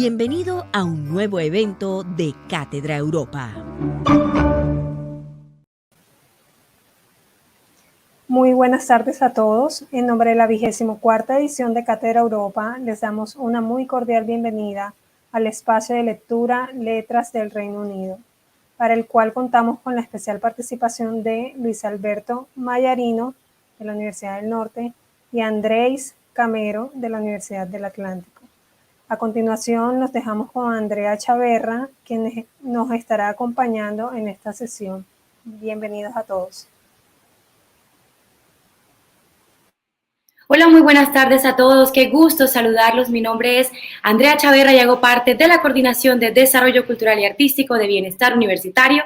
Bienvenido a un nuevo evento de Cátedra Europa. Muy buenas tardes a todos. En nombre de la 24ª edición de Cátedra Europa, les damos una muy cordial bienvenida al espacio de lectura Letras del Reino Unido, para el cual contamos con la especial participación de Luis Alberto Mayarino, de la Universidad del Norte, y Andrés Camero, de la Universidad del Atlántico. A continuación, nos dejamos con Andrea Chaverra, quien nos estará acompañando en esta sesión. Bienvenidos a todos. Hola, muy buenas tardes a todos. Qué gusto saludarlos. Mi nombre es Andrea Chaverra y hago parte de la Coordinación de Desarrollo Cultural y Artístico de Bienestar Universitario.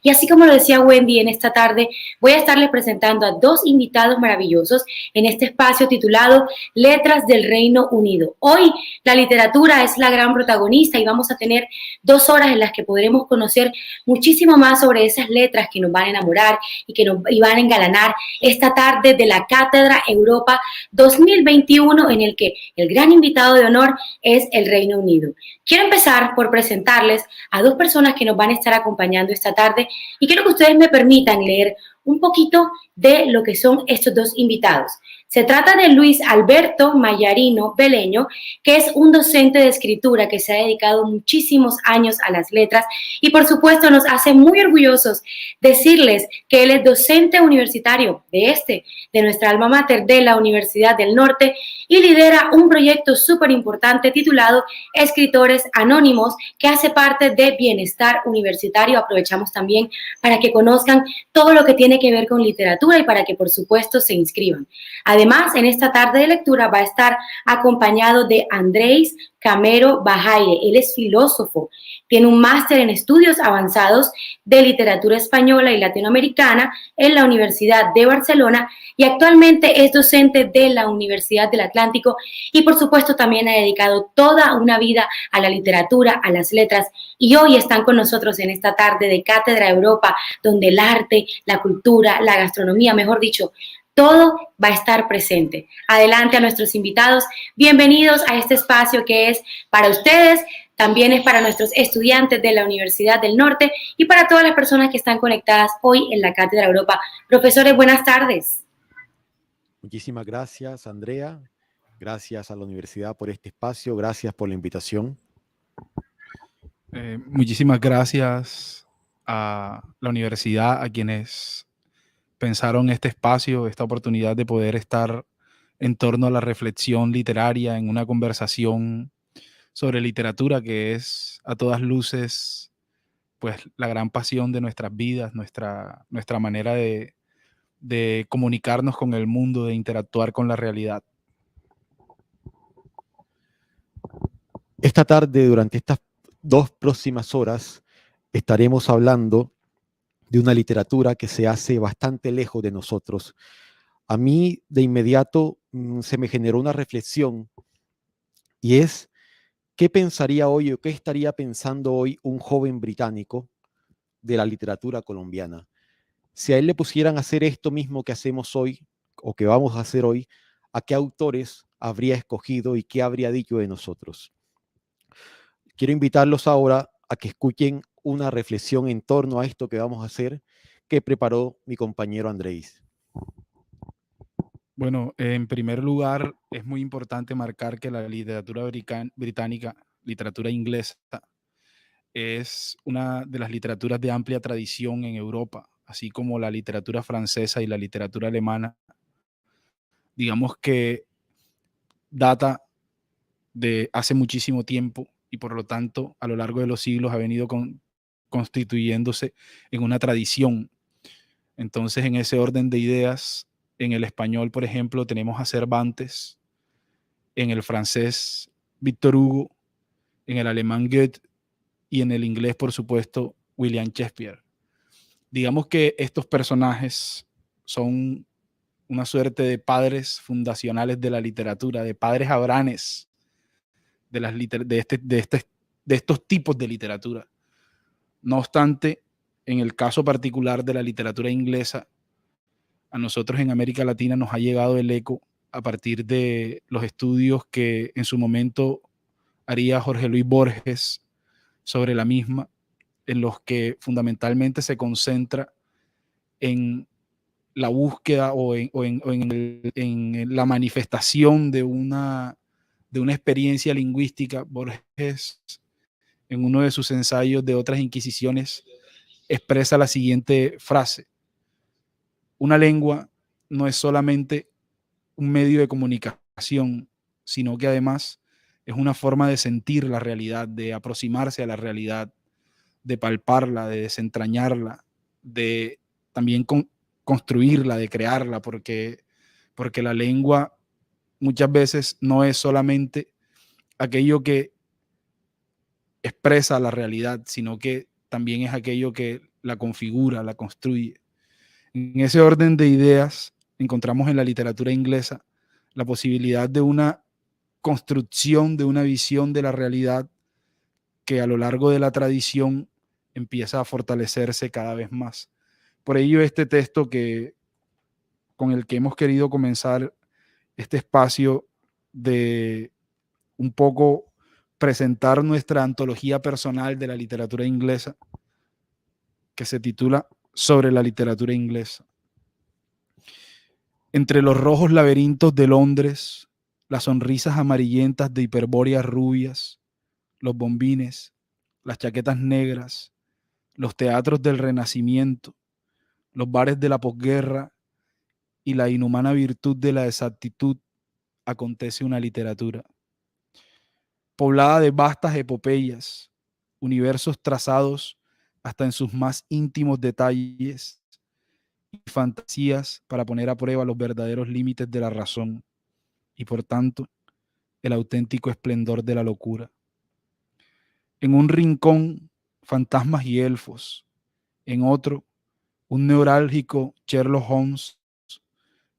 Y así como lo decía Wendy, en esta tarde voy a estarles presentando a dos invitados maravillosos en este espacio titulado Letras del Reino Unido. Hoy la literatura es la gran protagonista y vamos a tener 2 horas en las que podremos conocer muchísimo más sobre esas letras que nos van a enamorar y que nos van a engalanar esta tarde de la Cátedra Europa 2021, en el que el gran invitado de honor es el Reino Unido. Quiero empezar por presentarles a dos personas que nos van a estar acompañando esta tarde y quiero que ustedes me permitan leer un poquito de lo que son estos dos invitados. Se trata de Luis Alberto Mayarino Beleño, que es un docente de escritura que se ha dedicado muchísimos años a las letras y por supuesto nos hace muy orgullosos decirles que él es docente universitario de nuestra alma mater de la Universidad del Norte y lidera un proyecto súper importante titulado Escritores Anónimos, que hace parte de Bienestar Universitario. Aprovechamos también para que conozcan todo lo que tiene que ver con literatura y para que por supuesto se inscriban. Además, en esta tarde de lectura va a estar acompañado de Andrés Camero Bajaire. Él es filósofo, tiene un máster en estudios avanzados de literatura española y latinoamericana en la Universidad de Barcelona y actualmente es docente de la Universidad del Atlántico y por supuesto también ha dedicado toda una vida a la literatura, a las letras y hoy están con nosotros en esta tarde de Cátedra Europa, donde el arte, la cultura, la gastronomía, mejor dicho, todo va a estar presente. Adelante a nuestros invitados. Bienvenidos a este espacio que es para ustedes, también es para nuestros estudiantes de la Universidad del Norte y para todas las personas que están conectadas hoy en la Cátedra Europa. Profesores, buenas tardes. Muchísimas gracias, Andrea. Gracias a la universidad por este espacio. Gracias por la invitación. Muchísimas gracias a la universidad, a quienes pensaron este espacio, esta oportunidad de poder estar en torno a la reflexión literaria en una conversación sobre literatura que es a todas luces pues la gran pasión de nuestras vidas, nuestra manera de comunicarnos con el mundo, de interactuar con la realidad. Esta tarde, durante estas 2 próximas horas, estaremos hablando de una literatura que se hace bastante lejos de nosotros. A mí, de inmediato, se me generó una reflexión y es, ¿qué pensaría hoy o qué estaría pensando hoy un joven británico de la literatura colombiana? Si a él le pusieran a hacer esto mismo que hacemos hoy o que vamos a hacer hoy, ¿a qué autores habría escogido y qué habría dicho de nosotros? Quiero invitarlos ahora a que escuchen una reflexión en torno a esto que vamos a hacer que preparó mi compañero Andrés. Bueno, en primer lugar, es muy importante marcar que la literatura británica, literatura inglesa, es una de las literaturas de amplia tradición en Europa, así como la literatura francesa y la literatura alemana. Digamos que data de hace muchísimo tiempo y por lo tanto a lo largo de los siglos ha venido constituyéndose en una tradición. Entonces, en ese orden de ideas, en el español, por ejemplo, tenemos a Cervantes, en el francés, Víctor Hugo, en el alemán Goethe y en el inglés, por supuesto, William Shakespeare. Digamos que estos personajes son una suerte de padres fundacionales de la literatura, de padres abranes de estos tipos de literatura. No obstante, en el caso particular de la literatura inglesa, a nosotros en América Latina nos ha llegado el eco a partir de los estudios que en su momento haría Jorge Luis Borges sobre la misma, en los que fundamentalmente se concentra en la búsqueda en la manifestación de una experiencia lingüística. Borges, en uno de sus ensayos de otras inquisiciones, expresa la siguiente frase: una lengua no es solamente un medio de comunicación, sino que además es una forma de sentir la realidad, de aproximarse a la realidad, de palparla, de desentrañarla, de también construirla, de crearla, porque la lengua muchas veces no es solamente aquello que expresa la realidad, sino que también es aquello que la configura, la construye. En ese orden de ideas encontramos en la literatura inglesa la posibilidad de una construcción, de una visión de la realidad que a lo largo de la tradición empieza a fortalecerse cada vez más. Por ello, este texto con el que hemos querido comenzar este espacio de un poco presentar nuestra antología personal de la literatura inglesa, que se titula Sobre la literatura inglesa. Entre los rojos laberintos de Londres, las sonrisas amarillentas de hiperbóreas rubias, los bombines, las chaquetas negras, los teatros del Renacimiento, los bares de la posguerra y la inhumana virtud de la exactitud, acontece una literatura poblada de vastas epopeyas, universos trazados hasta en sus más íntimos detalles y fantasías para poner a prueba los verdaderos límites de la razón y, por tanto, el auténtico esplendor de la locura. En un rincón, fantasmas y elfos; en otro, un neurálgico Sherlock Holmes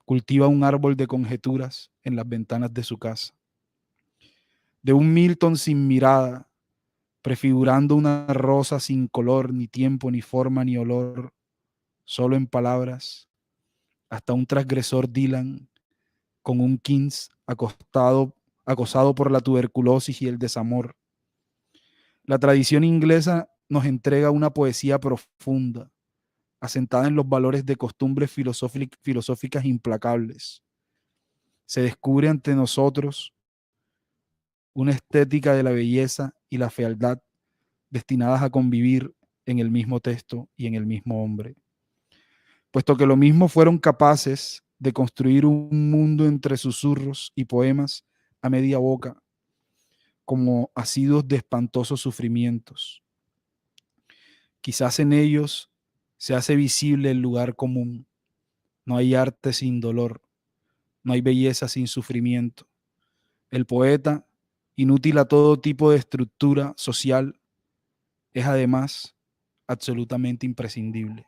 cultiva un árbol de conjeturas en las ventanas de su casa. De un Milton sin mirada, prefigurando una rosa sin color, ni tiempo, ni forma, ni olor, solo en palabras, hasta un transgresor Dylan con un Kings acosado por la tuberculosis y el desamor. La tradición inglesa nos entrega una poesía profunda, asentada en los valores de costumbres filosóficas implacables. Se descubre ante nosotros una estética de la belleza y la fealdad destinadas a convivir en el mismo texto y en el mismo hombre. Puesto que lo mismo fueron capaces de construir un mundo entre susurros y poemas a media boca, como asidos de espantosos sufrimientos. Quizás en ellos se hace visible el lugar común. No hay arte sin dolor, no hay belleza sin sufrimiento. El poeta, inútil a todo tipo de estructura social, es además absolutamente imprescindible.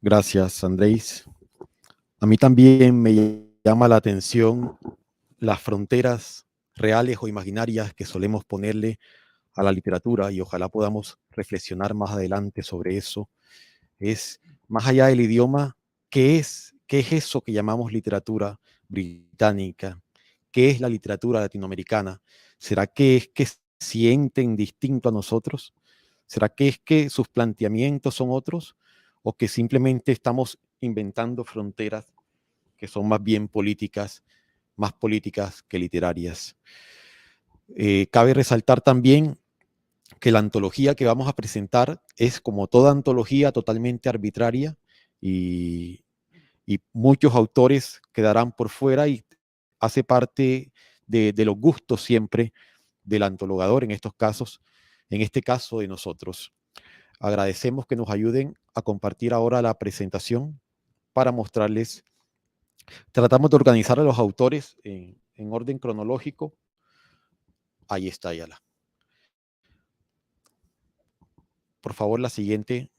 Gracias, Andrés. A mí también me llama la atención las fronteras reales o imaginarias que solemos ponerle a la literatura, y ojalá podamos reflexionar más adelante sobre eso. Es más allá del idioma, ¿qué es eso que llamamos literatura británica? ¿Qué es la literatura latinoamericana? ¿Será que es que sienten distinto a nosotros? ¿Será que es que sus planteamientos son otros? ¿O que simplemente estamos inventando fronteras que son más bien políticas, más políticas que literarias? Cabe resaltar también que la antología que vamos a presentar es, como toda antología, totalmente arbitraria, y muchos autores quedarán por fuera, y hace parte de los gustos siempre del antologador en estos casos, en este caso de nosotros. Agradecemos que nos ayuden a compartir ahora la presentación para mostrarles. Tratamos de organizar a los autores en orden cronológico. Ahí está, Ayala. Por favor, la siguiente.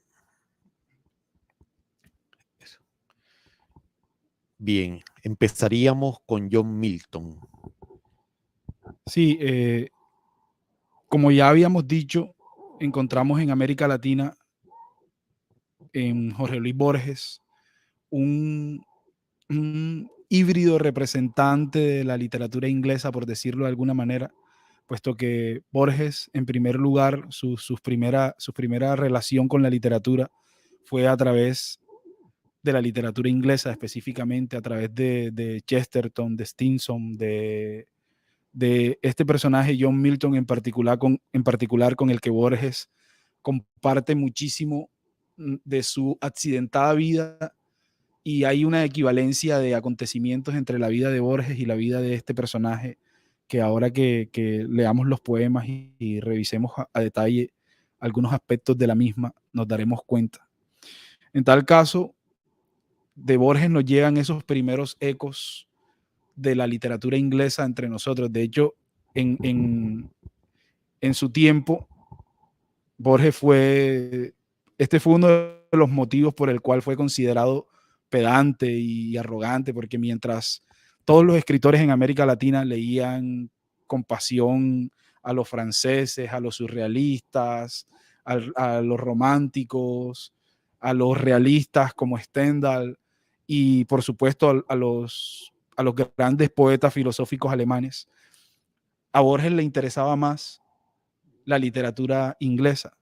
Bien, empezaríamos con John Milton. Sí, como ya habíamos dicho, encontramos en América Latina, en Jorge Luis Borges, un híbrido representante de la literatura inglesa, por decirlo de alguna manera, puesto que Borges, en primer lugar, su primera relación con la literatura fue a través de la literatura inglesa, específicamente a través de Chesterton, de Stevenson, de este personaje John Milton en particular con el que Borges comparte muchísimo de su accidentada vida, y hay una equivalencia de acontecimientos entre la vida de Borges y la vida de este personaje, que ahora que leamos los poemas y revisemos a detalle algunos aspectos de la misma, nos daremos cuenta. En tal caso, de Borges nos llegan esos primeros ecos de la literatura inglesa entre nosotros. De hecho, en su tiempo, Borges este fue uno de los motivos por el cual fue considerado pedante y arrogante, porque mientras todos los escritores en América Latina leían con pasión a los franceses, a los surrealistas, a los románticos, a los realistas como Stendhal y por supuesto a los grandes poetas filosóficos alemanes, a Borges le interesaba más la literatura inglesa.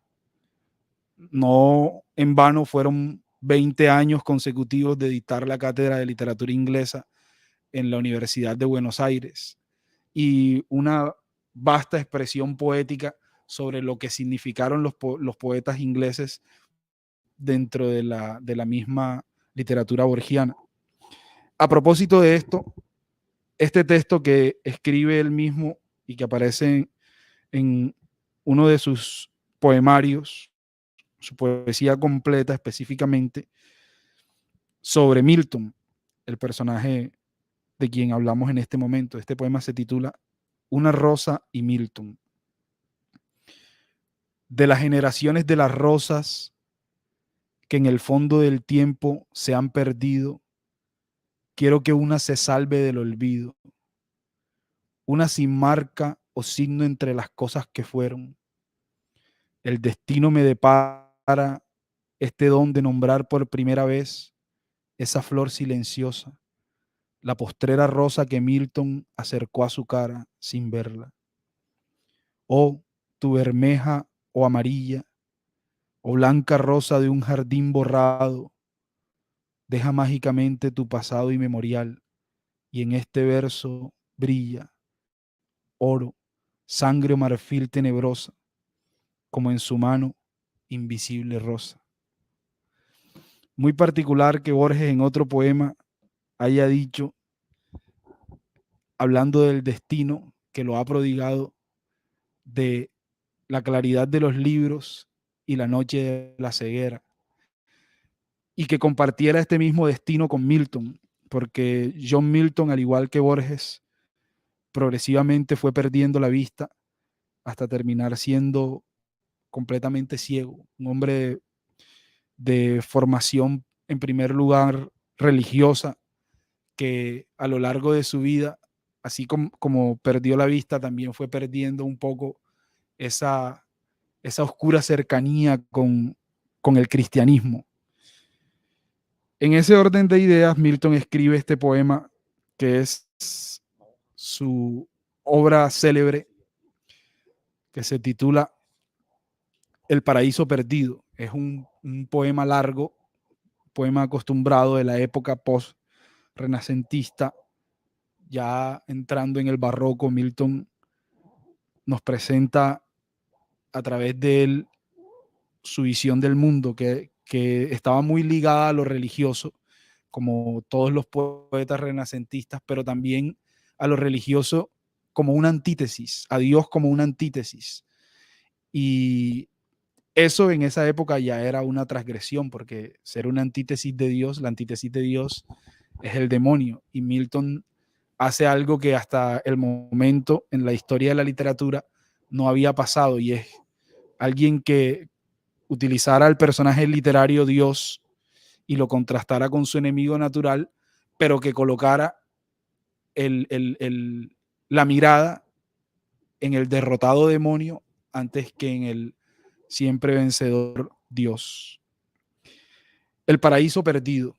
No en vano fueron 20 años consecutivos de dictar la cátedra de literatura inglesa en la Universidad de Buenos Aires, y una vasta expresión poética sobre lo que significaron los poetas ingleses dentro de la misma literatura borgiana. A propósito de esto, este texto que escribe él mismo y que aparece en uno de sus poemarios, su poesía completa específicamente, sobre Milton, el personaje de quien hablamos en este momento. Este poema se titula Una rosa y Milton. De las generaciones de las rosas que en el fondo del tiempo se han perdido, quiero que una se salve del olvido, una sin marca o signo entre las cosas que fueron. El destino me depara este don de nombrar por primera vez esa flor silenciosa, la postrera rosa que Milton acercó a su cara sin verla. Oh, tu bermeja o amarilla, o blanca rosa de un jardín borrado, deja mágicamente tu pasado inmemorial, y en este verso brilla oro, sangre o marfil tenebrosa, como en su mano invisible rosa. Muy particular que Borges en otro poema haya dicho, hablando del destino que lo ha prodigado, de la claridad de los libros y la noche de la ceguera, y que compartiera este mismo destino con Milton, porque John Milton, al igual que Borges, progresivamente fue perdiendo la vista hasta terminar siendo completamente ciego, un hombre de formación, en primer lugar, religiosa, que a lo largo de su vida, así como perdió la vista, también fue perdiendo un poco esa oscura cercanía con el cristianismo. En ese orden de ideas, Milton escribe este poema, que es su obra célebre, que se titula El paraíso perdido. Es un poema largo, poema acostumbrado de la época post-renacentista. Ya entrando en el barroco, Milton nos presenta a través de él su visión del mundo, que estaba muy ligada a lo religioso, como todos los poetas renacentistas, pero también a lo religioso como una antítesis, a Dios como una antítesis. Y eso en esa época ya era una transgresión, porque ser una antítesis de Dios, la antítesis de Dios es el demonio. Y Milton hace algo que hasta el momento en la historia de la literatura no había pasado, y es alguien que utilizara al personaje literario Dios y lo contrastara con su enemigo natural, pero que colocara la mirada en el derrotado demonio antes que en el siempre vencedor Dios. El paraíso perdido.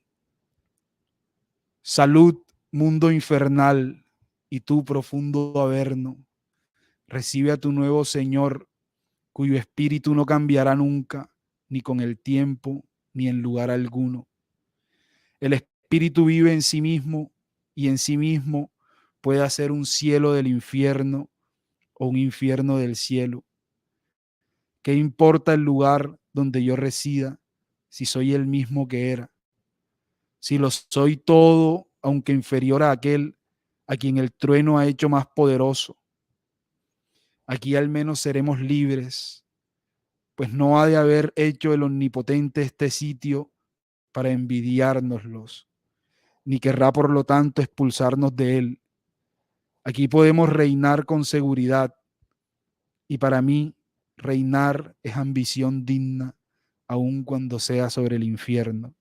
Salud mundo infernal y tú, profundo averno, recibe a tu nuevo Señor, cuyo espíritu no cambiará nunca, ni con el tiempo, ni en lugar alguno. El espíritu vive en sí mismo y en sí mismo puede hacer un cielo del infierno o un infierno del cielo. ¿Qué importa el lugar donde yo resida si soy el mismo que era? Si lo soy todo, aunque inferior a aquel a quien el trueno ha hecho más poderoso. Aquí al menos seremos libres, pues no ha de haber hecho el omnipotente este sitio para envidiárnoslos, ni querrá por lo tanto expulsarnos de él. Aquí podemos reinar con seguridad, y para mí reinar es ambición digna, aun cuando sea sobre el infierno,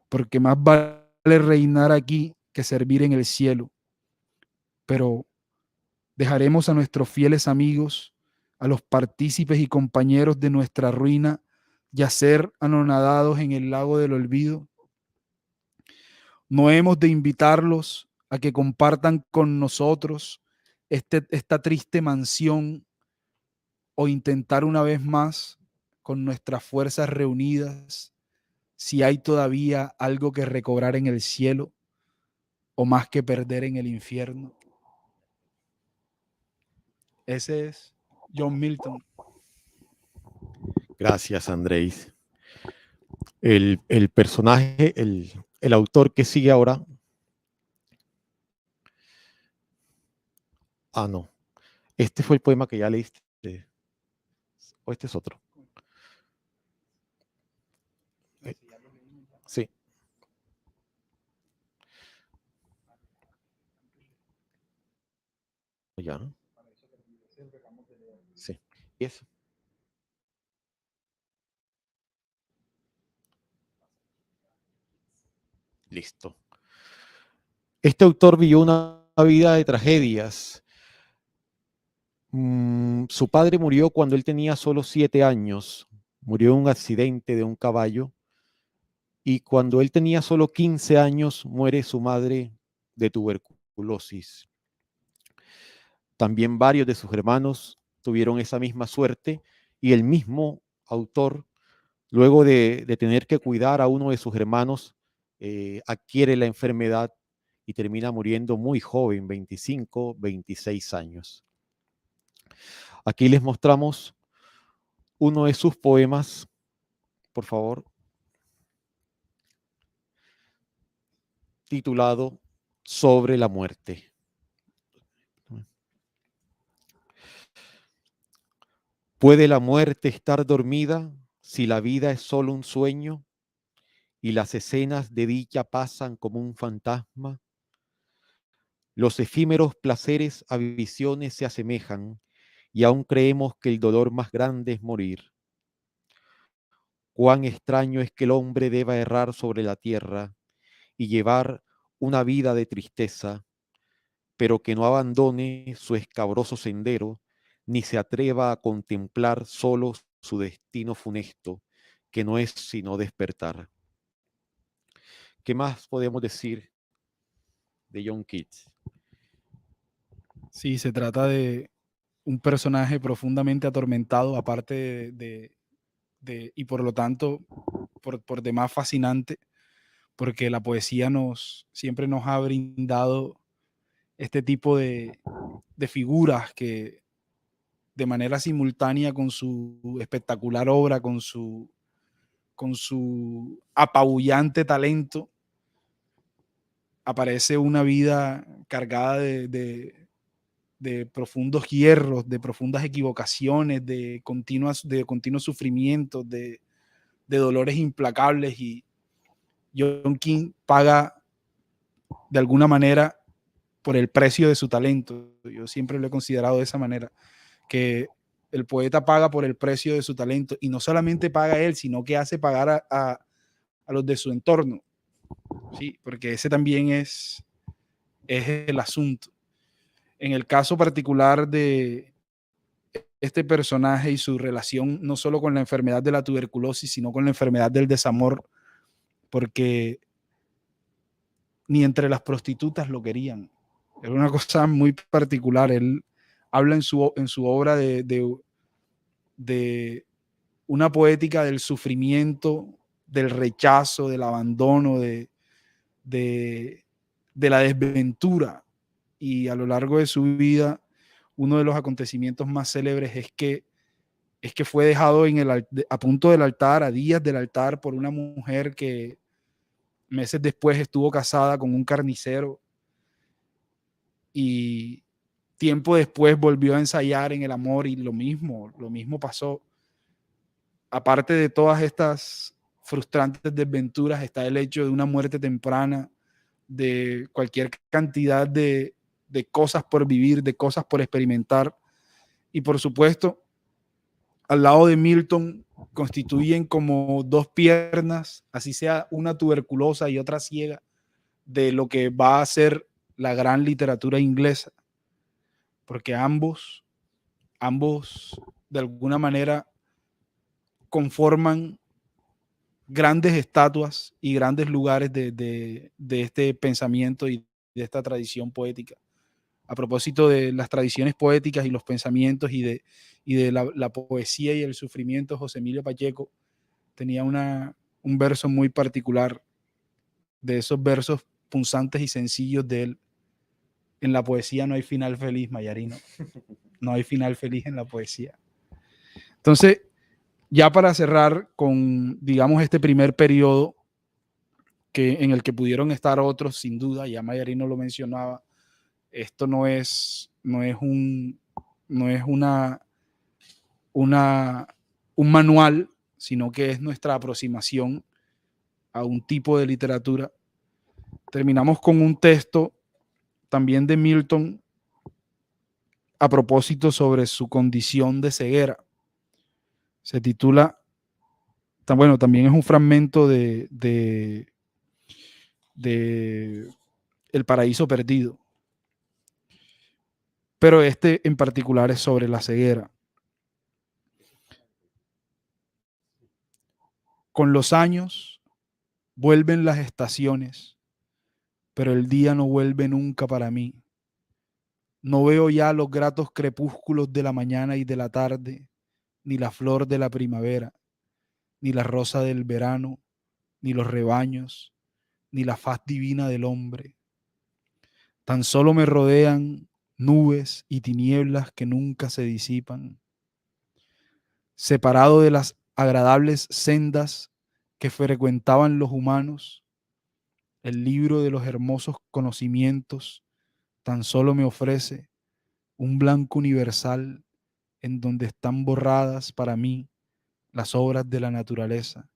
porque más vale reinar aquí que servir en el cielo. Pero dejaremos a nuestros fieles amigos, a los partícipes y compañeros de nuestra ruina, yacer anonadados en el lago del olvido. No hemos de invitarlos a que compartan con nosotros esta triste mansión, o intentar una vez más con nuestras fuerzas reunidas si hay todavía algo que recobrar en el cielo o más que perder en el infierno. Ese es John Milton. Gracias, Andrés. El personaje, el autor que sigue ahora. Ah, no. Este fue el poema que ya leíste. ¿O este es otro? Sí. Ya, ¿no? Sí. ¿Y eso? Listo. Este autor vivió una vida de tragedias. Su padre murió cuando él tenía solo 7 años. Murió en un accidente de un caballo. Y cuando él tenía solo 15 años, muere su madre de tuberculosis. También varios de sus hermanos tuvieron esa misma suerte, y el mismo autor, luego de tener que cuidar a uno de sus hermanos, adquiere la enfermedad y termina muriendo muy joven, 25, 26 años. Aquí les mostramos uno de sus poemas, por favor, titulado Sobre la muerte. ¿Puede la muerte estar dormida si la vida es solo un sueño y las escenas de dicha pasan como un fantasma? Los efímeros placeres a visiones se asemejan y aún creemos que el dolor más grande es morir. Cuán extraño es que el hombre deba errar sobre la tierra y llevar una vida de tristeza, pero que no abandone su escabroso sendero, ni se atreva a contemplar solo su destino funesto, que no es sino despertar. ¿Qué más podemos decir de John Keats? Sí, se trata de un personaje profundamente atormentado, aparte y por lo tanto, por demás fascinante, porque la poesía siempre nos ha brindado este tipo de figuras que de manera simultánea con su espectacular obra, con su apabullante talento, aparece una vida cargada de profundos hierros, de profundas equivocaciones, de continuos sufrimientos, de dolores implacables, y John King paga de alguna manera por el precio de su talento. Yo siempre lo he considerado de esa manera, que el poeta paga por el precio de su talento, y no solamente paga él, sino que hace pagar a los de su entorno. Sí, porque ese también es el asunto. En el caso particular de este personaje y su relación no solo con la enfermedad de la tuberculosis, sino con la enfermedad del desamor, porque ni entre las prostitutas lo querían. Era una cosa muy particular. Él habla en su obra de una poética del sufrimiento, del rechazo, del abandono, de la desventura. Y a lo largo de su vida, uno de los acontecimientos más célebres es que fue dejado a punto del altar, a días del altar, por una mujer que meses después estuvo casada con un carnicero y tiempo después volvió a ensayar en el amor y lo mismo pasó. Aparte de todas estas frustrantes desventuras está el hecho de una muerte temprana, de cualquier cantidad de cosas por vivir, de cosas por experimentar. Y por supuesto, al lado de Milton constituyen como dos piernas, así sea una tuberculosa y otra ciega, de lo que va a ser la gran literatura inglesa. Porque ambos de alguna manera conforman grandes estatuas y grandes lugares de este pensamiento y de esta tradición poética. A propósito de las tradiciones poéticas y los pensamientos y de la poesía y el sufrimiento, José Emilio Pacheco tenía un verso muy particular, de esos versos punzantes y sencillos de él. En la poesía no hay final feliz, Mayarino. No hay final feliz en la poesía. Entonces, ya para cerrar con, digamos, este primer periodo en el que pudieron estar otros, sin duda, ya Mayarino lo mencionaba, esto no es un manual, sino que es nuestra aproximación a un tipo de literatura. Terminamos con un texto también de Milton a propósito sobre su condición de ceguera. Se titula, también es un fragmento de El Paraíso Perdido, pero este en particular es sobre la ceguera. Con los años vuelven las estaciones, pero el día no vuelve nunca para mí. No veo ya los gratos crepúsculos de la mañana y de la tarde, ni la flor de la primavera, ni la rosa del verano, ni los rebaños, ni la faz divina del hombre. Tan solo me rodean nubes y tinieblas que nunca se disipan. Separado de las agradables sendas que frecuentaban los humanos, el libro de los hermosos conocimientos tan solo me ofrece un blanco universal en donde están borradas para mí las obras de la naturaleza.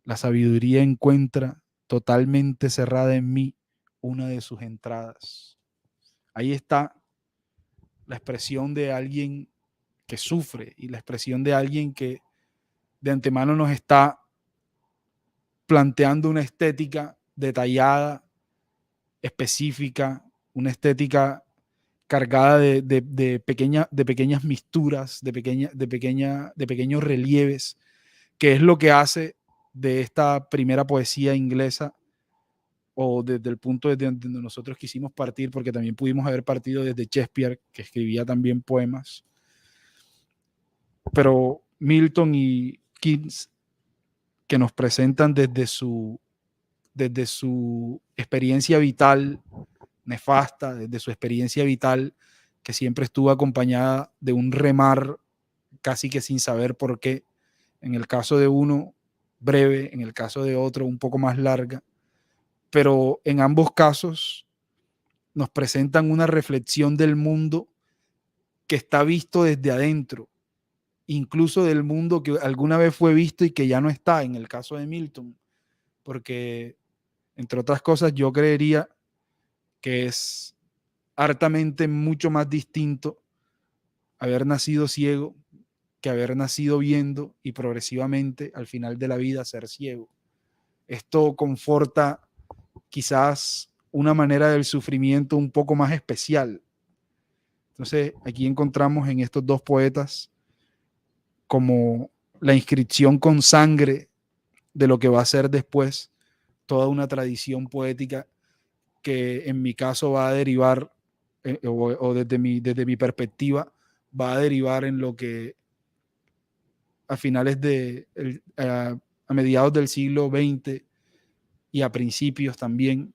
La sabiduría encuentra totalmente cerrada en mí una de sus entradas. Ahí está la expresión de alguien que sufre y la expresión de alguien que de antemano nos está planteando una estética detallada, específica, una estética cargada de pequeñas misturas, de pequeños relieves, que es lo que hace de esta primera poesía inglesa, o desde el punto desde donde nosotros quisimos partir, porque también pudimos haber partido desde Shakespeare, que escribía también poemas, pero Milton y Keats, que nos presentan desde su experiencia vital nefasta, desde su experiencia vital que siempre estuvo acompañada de un remar casi que sin saber por qué, en el caso de uno breve, en el caso de otro un poco más larga, pero en ambos casos nos presentan una reflexión del mundo que está visto desde adentro, incluso del mundo que alguna vez fue visto y que ya no está, en el caso de Milton, porque entre otras cosas yo creería que es hartamente mucho más distinto haber nacido ciego que haber nacido viendo y progresivamente al final de la vida ser ciego. Esto conforta quizás una manera del sufrimiento un poco más especial. Entonces aquí encontramos en estos dos poetas como la inscripción con sangre de lo que va a ser después toda una tradición poética que en mi caso va a derivar, o desde mi perspectiva, va a derivar en lo que a finales a mediados del siglo XX y a principios también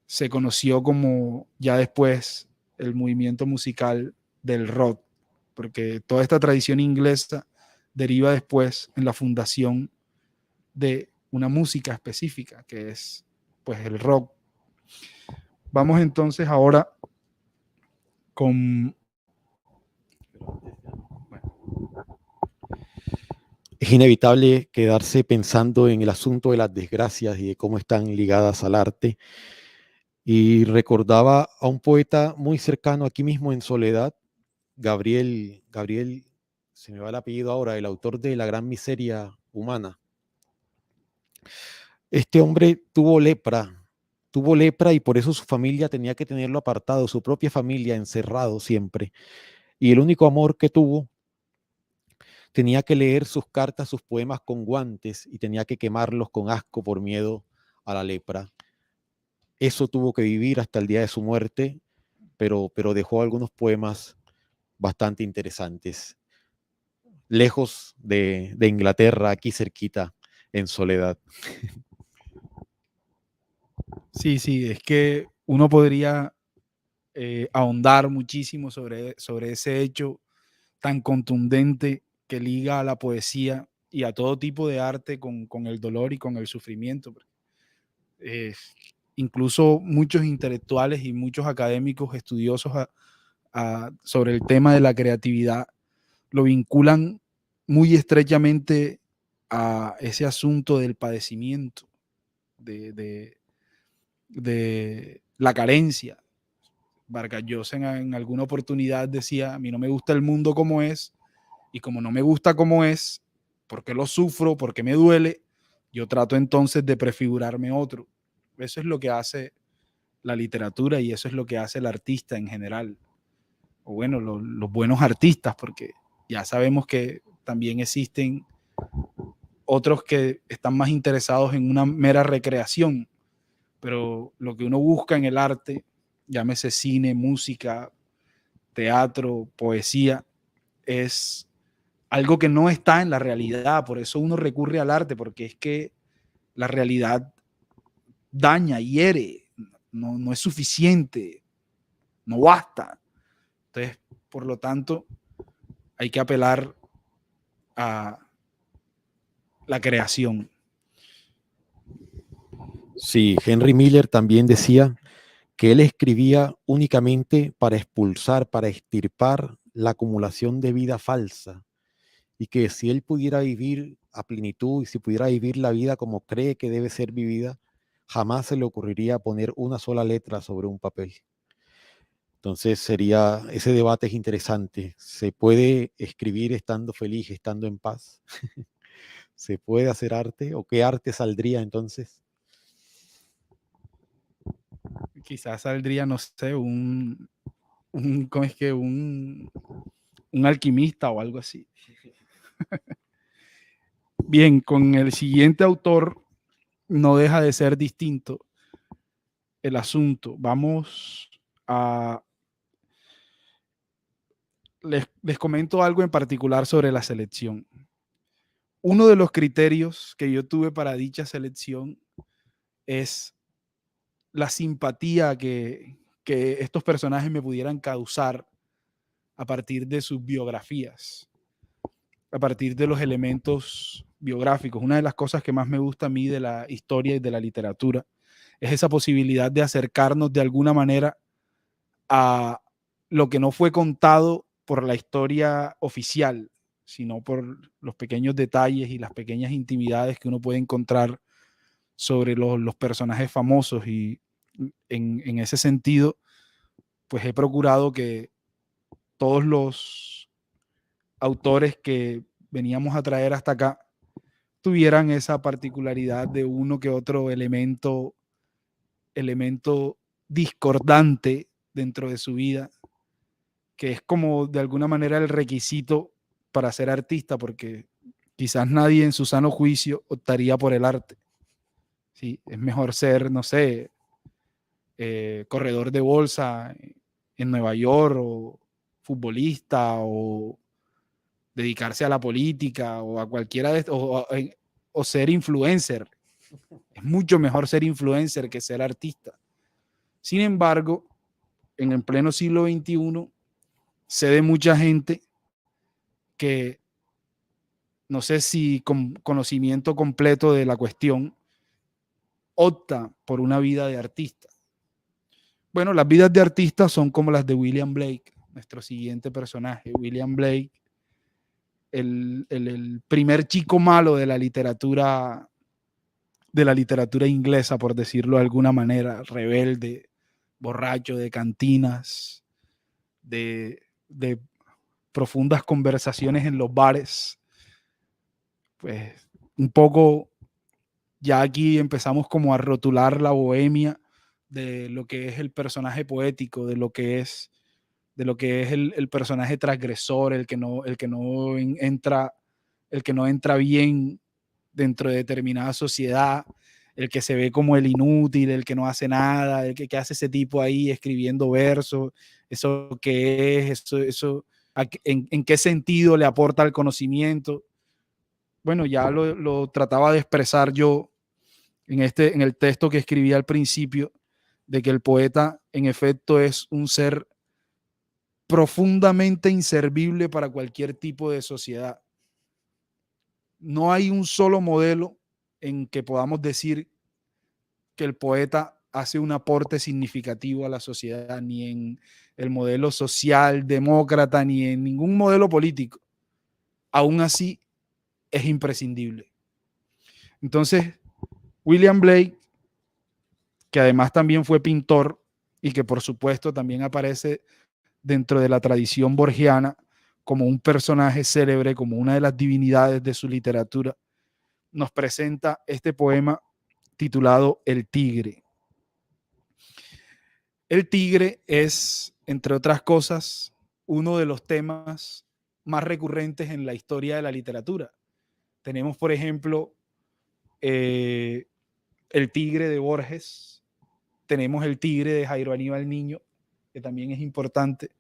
se conoció como ya después el movimiento musical del rock, porque toda esta tradición inglesa deriva después en la fundación de una música específica, que es pues el rock. Vamos entonces ahora con... Es inevitable quedarse pensando en el asunto de las desgracias y de cómo están ligadas al arte. Y recordaba a un poeta muy cercano aquí mismo en Soledad, Gabriel, se me va el apellido ahora, el autor de La Gran Miseria Humana. Este hombre tuvo lepra y por eso su familia tenía que tenerlo apartado, su propia familia encerrado siempre. Y el único amor que tuvo, tenía que leer sus cartas, sus poemas con guantes y tenía que quemarlos con asco por miedo a la lepra. Eso tuvo que vivir hasta el día de su muerte, pero dejó algunos poemas bastante interesantes. Lejos de Inglaterra, aquí cerquita, en Soledad. Sí, es que uno podría ahondar muchísimo sobre ese hecho tan contundente que liga a la poesía y a todo tipo de arte con el dolor y con el sufrimiento. Eh, Incluso muchos intelectuales y muchos académicos estudiosos sobre el tema de la creatividad lo vinculan muy estrechamente a ese asunto del padecimiento, de la carencia. Vargas Llosa en alguna oportunidad decía: a mí no me gusta el mundo como es, y como no me gusta como es, porque lo sufro, porque me duele, yo trato entonces de prefigurarme otro. Eso es lo que hace la literatura y eso es lo que hace el artista en general. O bueno, los buenos artistas, porque ya sabemos que también existen otros que están más interesados en una mera recreación, pero lo que uno busca en el arte, llámese cine, música, teatro, poesía, es algo que no está en la realidad. Por eso uno recurre al arte, porque es que la realidad daña, hiere, no es suficiente, no basta. Entonces, por lo tanto, hay que apelar a la creación. Sí, Henry Miller también decía que él escribía únicamente para expulsar, para extirpar la acumulación de vida falsa, y que si él pudiera vivir a plenitud y si pudiera vivir la vida como cree que debe ser vivida, jamás se le ocurriría poner una sola letra sobre un papel. Entonces ese debate es interesante. ¿Se puede escribir estando feliz, estando en paz? ¿Se puede hacer arte? ¿O qué arte saldría entonces? Quizás saldría, no sé, ¿cómo es que? Un alquimista o algo así. Bien, con el siguiente autor no deja de ser distinto el asunto. Vamos a... Les comento algo en particular sobre la selección. Uno de los criterios que yo tuve para dicha selección es la simpatía que estos personajes me pudieran causar a partir de sus biografías, a partir de los elementos biográficos. Una de las cosas que más me gusta a mí de la historia y de la literatura es esa posibilidad de acercarnos de alguna manera a lo que no fue contado por la historia oficial, sino por los pequeños detalles y las pequeñas intimidades que uno puede encontrar sobre los personajes famosos. Y en ese sentido, pues he procurado que todos los autores que veníamos a traer hasta acá tuvieran esa particularidad de uno que otro elemento discordante dentro de su vida, que es como de alguna manera el requisito para ser artista, porque quizás nadie en su sano juicio optaría por el arte ¿sí? Es mejor ser, no sé, corredor de bolsa en Nueva York, o futbolista, o dedicarse a la política, o a cualquiera de estos, o ser influencer. Es mucho mejor ser influencer que ser artista. Sin embargo, en el pleno siglo XXI, sé de mucha gente que, no sé si con conocimiento completo de la cuestión, opta por una vida de artista. Bueno, las vidas de artistas son como las de William Blake, nuestro siguiente personaje. William Blake, el primer chico malo de la literatura inglesa, por decirlo de alguna manera, rebelde, borracho de cantinas, de profundas conversaciones en los bares. Pues un poco ya aquí empezamos como a rotular la bohemia de lo que es el personaje poético, de lo que es el personaje transgresor, el que no entra bien dentro de determinada sociedad, el que se ve como el inútil, el que no hace nada, el que hace ese tipo ahí escribiendo versos, eso qué es, eso en qué sentido le aporta al conocimiento. Bueno, ya lo trataba de expresar yo en el texto que escribí al principio, de que el poeta en efecto es un ser profundamente inservible para cualquier tipo de sociedad. No hay un solo modelo en que podamos decir que el poeta hace un aporte significativo a la sociedad, ni en el modelo social, demócrata, ni en ningún modelo político. Aún así, es imprescindible. Entonces, William Blake, que además también fue pintor y que por supuesto también aparece dentro de la tradición borgiana como un personaje célebre, como una de las divinidades de su literatura, nos presenta este poema titulado El Tigre. El tigre es, entre otras cosas, uno de los temas más recurrentes en la historia de la literatura. Tenemos, por ejemplo, El Tigre de Borges, tenemos El Tigre de Jairo Aníbal Niño, que también es importante,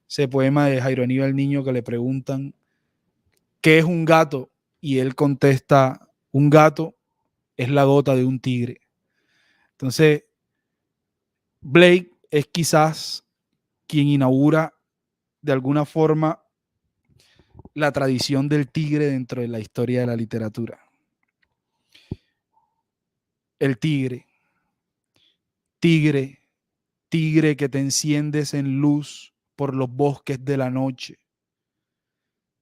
ese poema de Jairo Aníbal Niño que le preguntan ¿qué es un gato? Y él contesta, un gato es la gota de un tigre. Entonces, Blake es quizás quien inaugura de alguna forma la tradición del tigre dentro de la historia de la literatura. El tigre, tigre, tigre que te enciendes en luz por los bosques de la noche.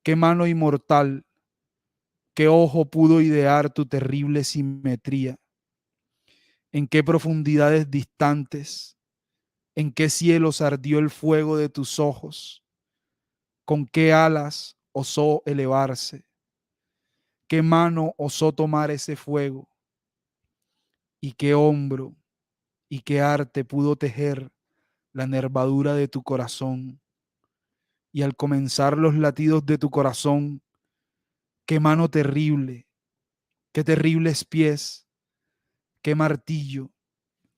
¿Qué mano inmortal, qué ojo pudo idear tu terrible simetría? ¿En qué profundidades distantes, en qué cielos ardió el fuego de tus ojos? ¿Con qué alas osó elevarse? ¿Qué mano osó tomar ese fuego? ¿Y qué hombro y qué arte pudo tejer la nervadura de tu corazón? Y al comenzar los latidos de tu corazón, qué mano terrible, qué terribles pies, qué martillo,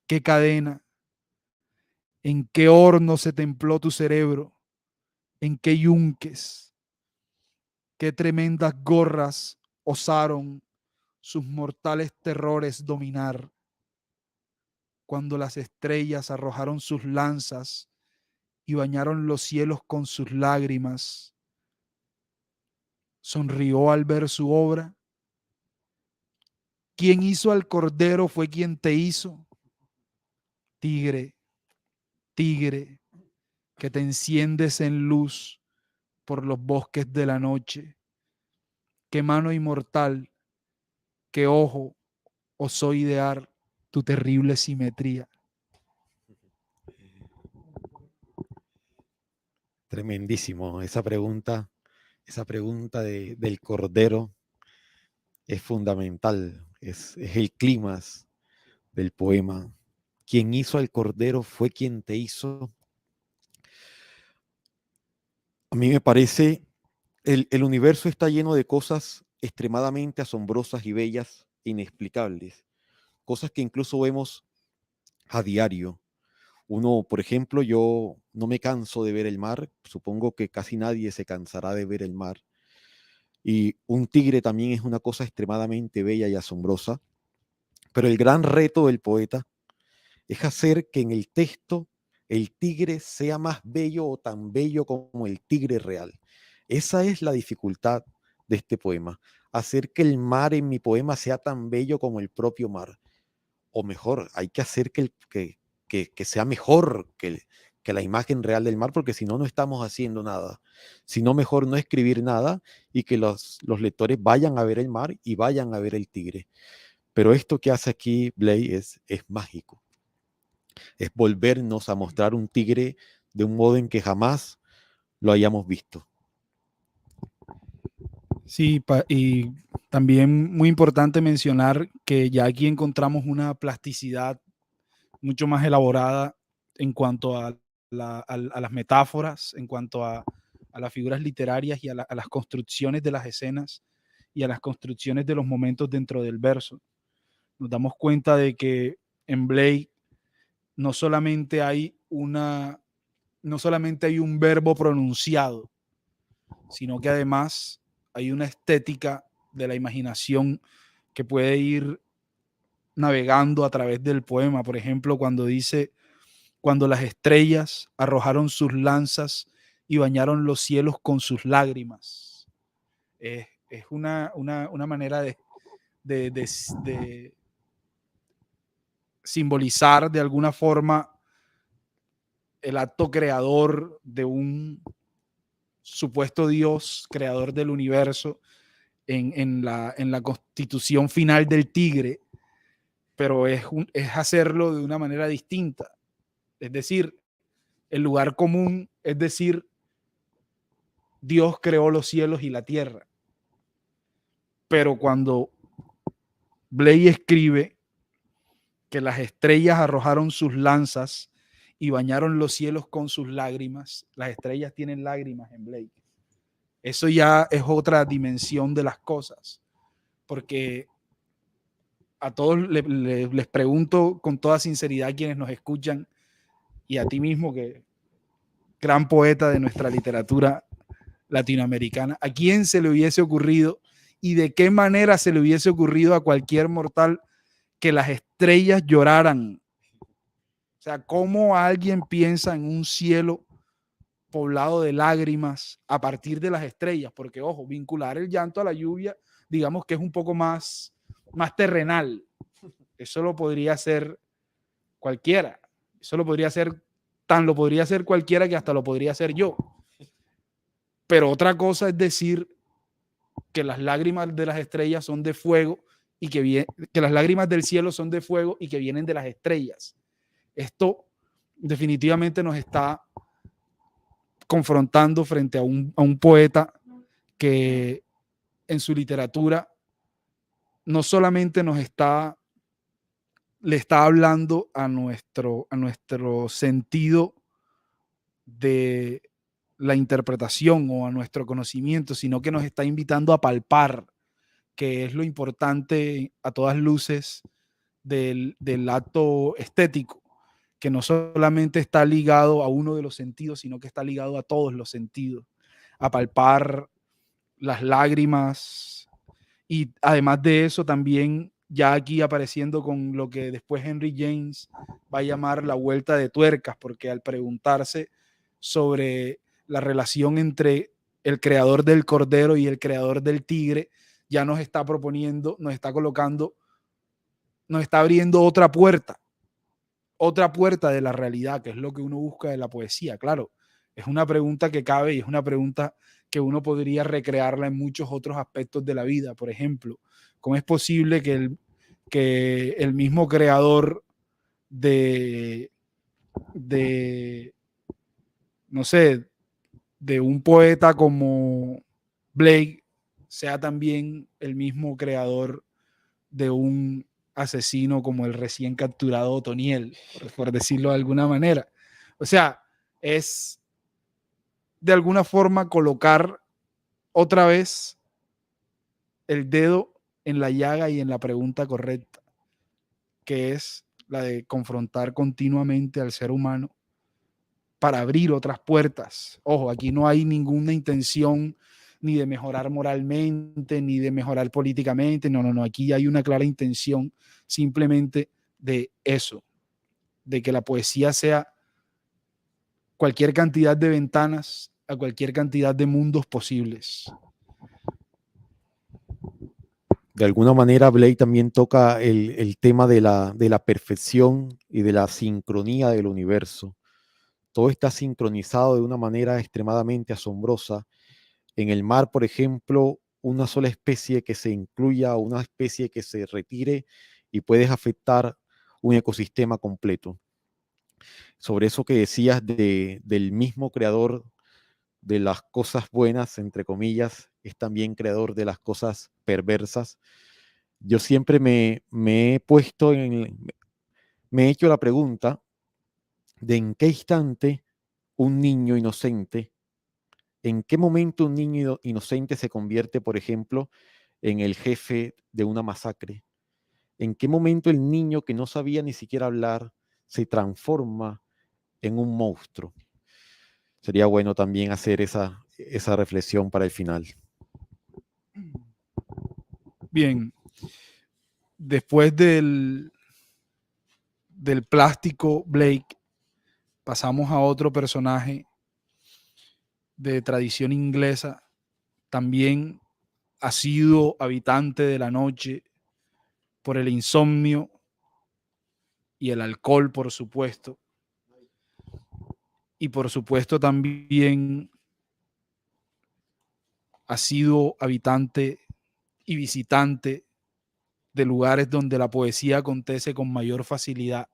qué cadena, en qué horno se templó tu cerebro, en qué yunques, qué tremendas gorras osaron sus mortales terrores dominar, cuando las estrellas arrojaron sus lanzas y bañaron los cielos con sus lágrimas. Sonrió al ver su obra. Quien hizo al cordero fue quien te hizo. Tigre, tigre, que te enciendes en luz por los bosques de la noche. Qué mano inmortal, qué ojo osó idear tu terrible simetría. Tremendísimo. Esa pregunta del cordero es fundamental. Es el clímax del poema. Quien hizo al cordero fue quien te hizo. A mí me parece, el universo está lleno de cosas extremadamente asombrosas y bellas, inexplicables. cosas que incluso vemos a diario. Uno, por ejemplo, yo no me canso de ver el mar, supongo que casi nadie se cansará de ver el mar. Y un tigre también es una cosa extremadamente bella y asombrosa, pero el gran reto del poeta es hacer que en el texto el tigre sea más bello o tan bello como el tigre real. Esa es la dificultad de este poema, hacer que el mar en mi poema sea tan bello como el propio mar. O mejor, hay que hacer que sea mejor que la imagen real del mar, porque si no, no estamos haciendo nada. Si no, mejor no escribir nada y que los lectores vayan a ver el mar y vayan a ver el tigre. Pero esto que hace aquí Blay es mágico. Es volvernos a mostrar un tigre de un modo en que jamás lo hayamos visto. Sí, y también muy importante mencionar que ya aquí encontramos una plasticidad mucho más elaborada en cuanto a las metáforas, en cuanto a las figuras literarias y a las construcciones de las escenas y a las construcciones de los momentos dentro del verso. Nos damos cuenta de que en Blake no solamente hay un verbo pronunciado, sino que además hay una estética de la imaginación que puede ir navegando a través del poema. Por ejemplo, cuando dice: cuando las estrellas arrojaron sus lanzas y bañaron los cielos con sus lágrimas. Es una manera de simbolizar de alguna forma el acto creador de un supuesto Dios, creador del universo, en la constitución final del tigre, pero es hacerlo de una manera distinta. Es decir, el lugar común es decir, Dios creó los cielos y la tierra. Pero cuando Blay escribe que las estrellas arrojaron sus lanzas y bañaron los cielos con sus lágrimas, las estrellas tienen lágrimas en Blake. Eso ya es otra dimensión de las cosas, porque a todos les pregunto con toda sinceridad, quienes nos escuchan, y a ti mismo, que gran poeta de nuestra literatura latinoamericana, ¿a quién se le hubiese ocurrido y de qué manera se le hubiese ocurrido a cualquier mortal que las estrellas lloraran? O sea, ¿cómo alguien piensa en un cielo poblado de lágrimas a partir de las estrellas? Porque, ojo, vincular el llanto a la lluvia, digamos que es un poco más terrenal. Eso lo podría hacer cualquiera. Eso lo podría hacer cualquiera, que hasta lo podría hacer yo. Pero otra cosa es decir que las lágrimas de las estrellas son de fuego y que las lágrimas del cielo son de fuego y que vienen de las estrellas. Esto definitivamente nos está confrontando frente a un poeta que en su literatura no solamente le está hablando a nuestro sentido de la interpretación o a nuestro conocimiento, sino que nos está invitando a palpar, que es lo importante a todas luces del acto estético, que no solamente está ligado a uno de los sentidos, sino que está ligado a todos los sentidos, a palpar las lágrimas. Y además de eso, también ya aquí apareciendo con lo que después Henry James va a llamar la vuelta de tuercas, porque al preguntarse sobre la relación entre el creador del cordero y el creador del tigre, ya nos está proponiendo, nos está colocando, nos está abriendo otra puerta de la realidad, que es lo que uno busca de la poesía. Claro, es una pregunta que cabe y es una pregunta que uno podría recrearla en muchos otros aspectos de la vida. Por ejemplo, ¿cómo es posible que el mismo creador de no sé, de un poeta como Blake sea también el mismo creador de un asesino como el recién capturado Otoniel, por decirlo de alguna manera? O sea, es de alguna forma colocar otra vez el dedo en la llaga y en la pregunta correcta. que es la de confrontar continuamente al ser humano para abrir otras puertas. Ojo, aquí no hay ninguna intención ni de mejorar moralmente, ni de mejorar políticamente. No, no, no. Aquí hay una clara intención simplemente de eso, de que la poesía sea cualquier cantidad de ventanas a cualquier cantidad de mundos posibles. De alguna manera, Blake también toca el tema de la perfección y de la sincronía del universo. Todo está sincronizado de una manera extremadamente asombrosa. En el mar, por ejemplo, una sola especie que se incluya o una especie que se retire y puedes afectar un ecosistema completo. Sobre eso que decías del mismo creador de las cosas buenas, entre comillas, es también creador de las cosas perversas. Yo siempre me he puesto me he hecho la pregunta de en qué instante un niño inocente, en qué momento un niño inocente se convierte, por ejemplo, en el jefe de una masacre. En qué momento el niño que no sabía ni siquiera hablar se transforma en un monstruo. Sería bueno también hacer esa reflexión para el final. Bien, después del plástico Blake, pasamos a otro personaje de tradición inglesa, también ha sido habitante de la noche por el insomnio y el alcohol, por supuesto, y por supuesto también ha sido habitante y visitante de lugares donde la poesía acontece con mayor facilidad,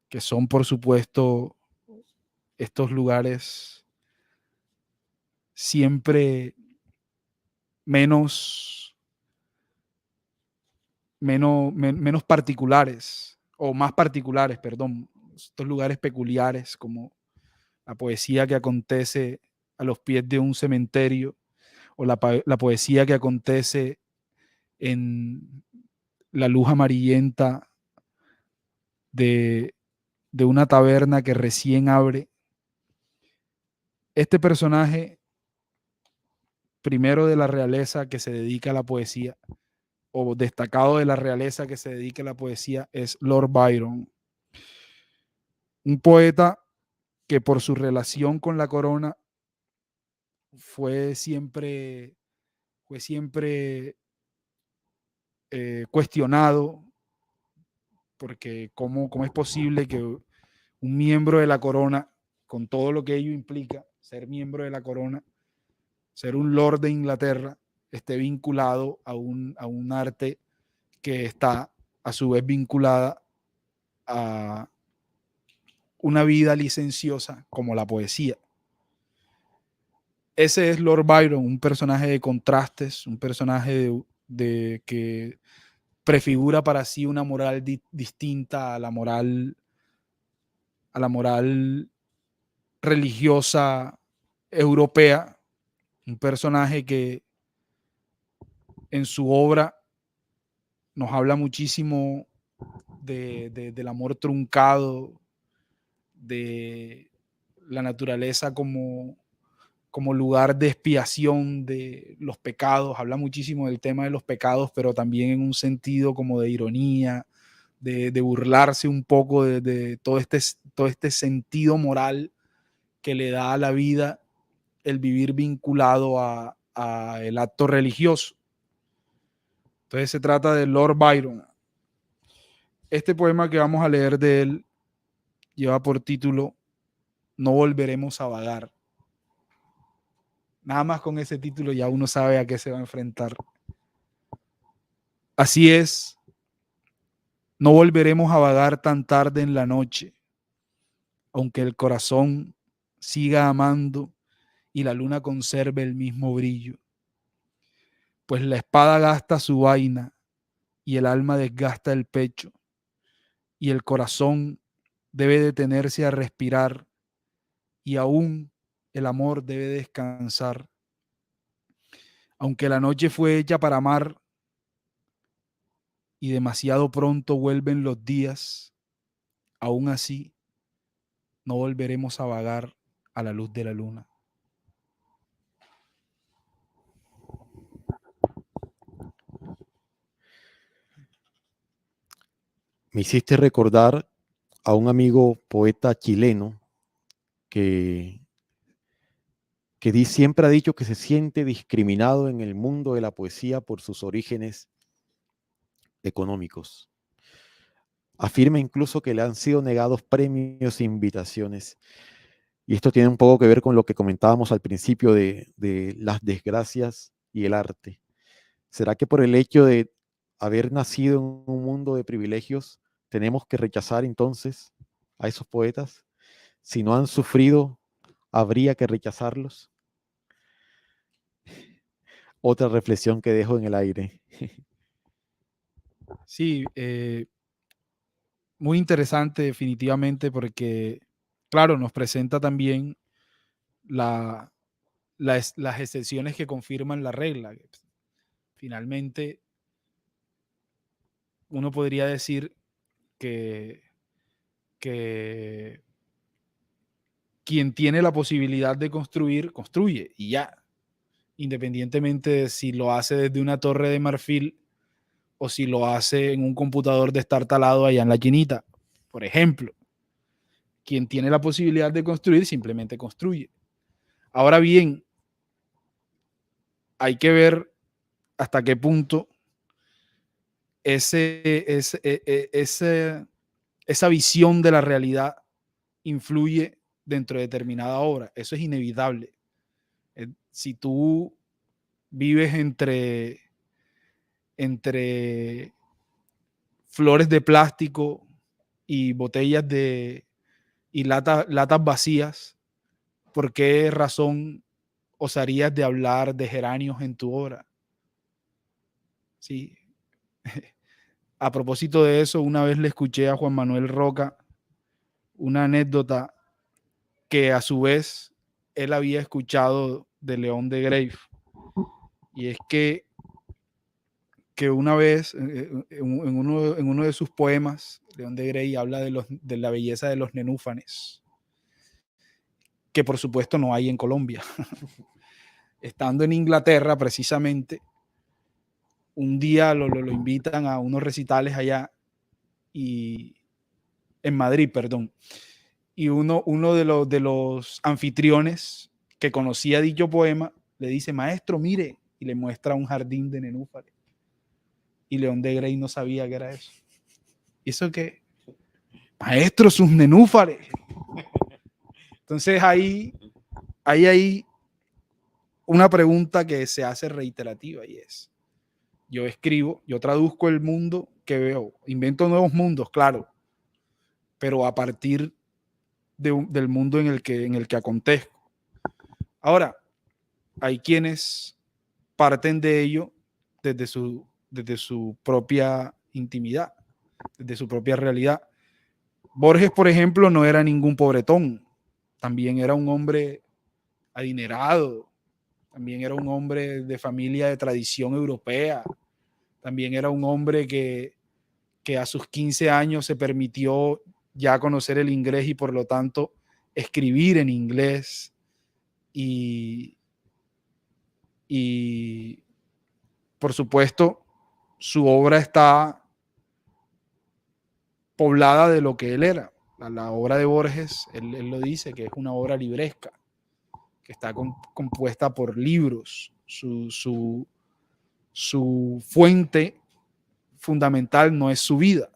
que son por supuesto estos lugares siempre menos particulares, o más particulares, perdón, estos lugares peculiares como la poesía que acontece a los pies de un cementerio, o la poesía que acontece en la luz amarillenta de, de una taberna que recién abre. Este personaje, primero de la realeza que se dedica a la poesía, o destacado de la realeza que se dedica a la poesía, es Lord Byron, un poeta que por su relación con la corona fue siempre cuestionado, porque cómo es posible que un miembro de la corona, con todo lo que ello implica, ser miembro de la corona, ser un lord de Inglaterra, esté vinculado a un arte que está a su vez vinculada a una vida licenciosa como la poesía. Ese es Lord Byron, un personaje de contrastes, un personaje de que prefigura para sí una moral distinta a la moral religiosa europea, un personaje que en su obra nos habla muchísimo del amor truncado, de la naturaleza como lugar de expiación de los pecados. Habla muchísimo del tema de los pecados, pero también en un sentido como de ironía, de burlarse un poco de todo este sentido moral que le da a la vida el vivir vinculado a el acto religioso. Entonces se trata de Lord Byron. Este poema que vamos a leer de él lleva por título No volveremos a vagar. Nada más con ese título ya uno sabe a qué se va a enfrentar. Así es, no volveremos a vagar tan tarde en la noche, aunque el corazón siga amando y la luna conserve el mismo brillo. Pues la espada gasta su vaina y el alma desgasta el pecho, y el corazón debe detenerse a respirar, y aún el amor debe descansar. Aunque la noche fue hecha para amar, y demasiado pronto vuelven los días, aún así no volveremos a vagar a la luz de la luna. Me hiciste recordar a un amigo poeta chileno que siempre ha dicho que se siente discriminado en el mundo de la poesía por sus orígenes económicos. Afirma incluso que le han sido negados premios e invitaciones. Y esto tiene un poco que ver con lo que comentábamos al principio de las desgracias y el arte. ¿Será que por el hecho de haber nacido en un mundo de privilegios, tenemos que rechazar entonces a esos poetas? Si no han sufrido, ¿habría que rechazarlos? Otra reflexión que dejo en el aire. Sí, muy interesante definitivamente porque, claro, nos presenta también las excepciones que confirman la regla. Finalmente, uno podría decir que, que quien tiene la posibilidad de construir, construye y ya, independientemente de si lo hace desde una torre de marfil o si lo hace en un computador de estar talado allá en la quinita. Por ejemplo, quien tiene la posibilidad de construir simplemente construye. Ahora bien, hay que ver hasta qué punto esa visión de la realidad influye dentro de determinada obra. Eso es inevitable. Si tú vives entre flores de plástico y botellas y latas vacías, ¿por qué razón osarías de hablar de geranios en tu obra? Sí. A propósito de eso, una vez le escuché a Juan Manuel Roca una anécdota que a su vez él había escuchado de León de Grave. Y es que una vez en uno de sus poemas, León de Grave habla de la belleza de los nenúfanes, que por supuesto no hay en Colombia. Estando en Inglaterra, precisamente, un día lo invitan a unos recitales allá, y en Madrid, perdón. Y uno de los anfitriones que conocía dicho poema le dice: maestro, mire, y le muestra un jardín de nenúfares. Y León de Grey no sabía qué era eso. ¿Y eso qué? Maestro, sus nenúfares. Entonces hay una pregunta que se hace reiterativa, y es: yo escribo, yo traduzco el mundo que veo, invento nuevos mundos, claro, pero a partir del mundo en el que acontezco. Ahora, hay quienes parten de ello desde su propia intimidad, desde su propia realidad. Borges, por ejemplo, no era ningún pobretón, también era un hombre adinerado, también era un hombre de familia de tradición europea, también era un hombre que a sus 15 años se permitió ya conocer el inglés y por lo tanto escribir en inglés, y por supuesto su obra está poblada de lo que él era. La obra de Borges, él lo dice, que es una obra libresca, que está compuesta por libros. Su fuente fundamental no es su vida.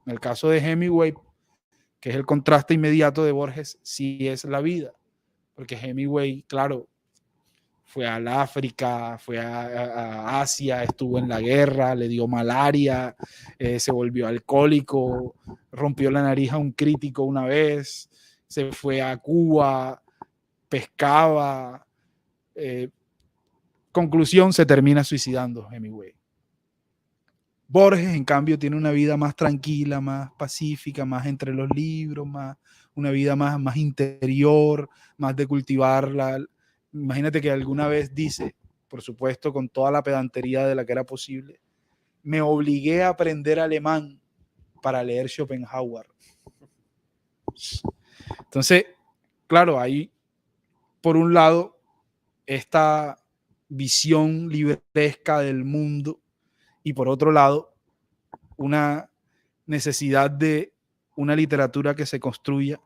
En el caso de Hemingway, que es el contraste inmediato de Borges, sí es la vida, porque Hemingway, claro, fue al África, fue a Asia, estuvo en la guerra, le dio malaria, se volvió alcohólico, rompió la nariz a un crítico una vez, se fue a Cuba, pescaba. Conclusión, se termina suicidando Hemingway. Borges, en cambio, tiene una vida más tranquila, más pacífica, más entre los libros, una vida más interior, más de cultivarla. Imagínate que alguna vez dice, por supuesto con toda la pedantería de la que era posible, me obligué a aprender alemán para leer Schopenhauer. Entonces, claro, hay por un lado esta visión libresca del mundo y por otro lado una necesidad de una literatura que se construya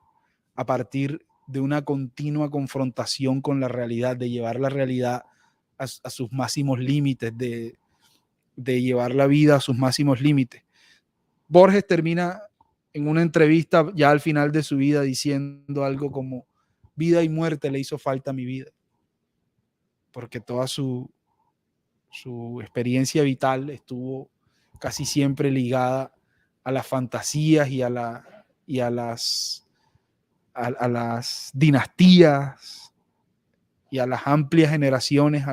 a partir de una continua confrontación con la realidad, de llevar la realidad a sus máximos límites, de llevar la vida a sus máximos límites. Borges termina en una entrevista ya al final de su vida diciendo algo como: vida y muerte le hizo falta a mi vida, porque toda su experiencia vital estuvo casi siempre ligada a las fantasías y a las dinastías y a las amplias generaciones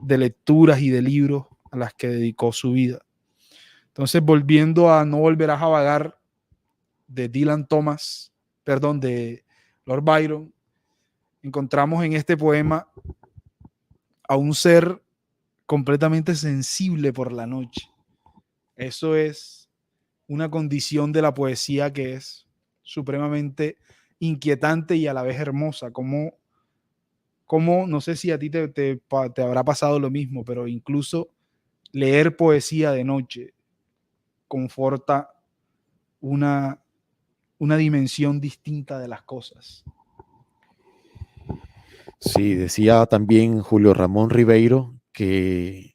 de lecturas y de libros a las que dedicó su vida. Entonces, volviendo a No volverás a vagar de de Lord Byron, encontramos en este poema a un ser completamente sensible por la noche. Eso es una condición de la poesía que es supremamente inquietante y a la vez hermosa. Como no sé si a ti te habrá pasado lo mismo, pero incluso leer poesía de noche conforta una dimensión distinta de las cosas. Sí, decía también Julio Ramón Ribeiro que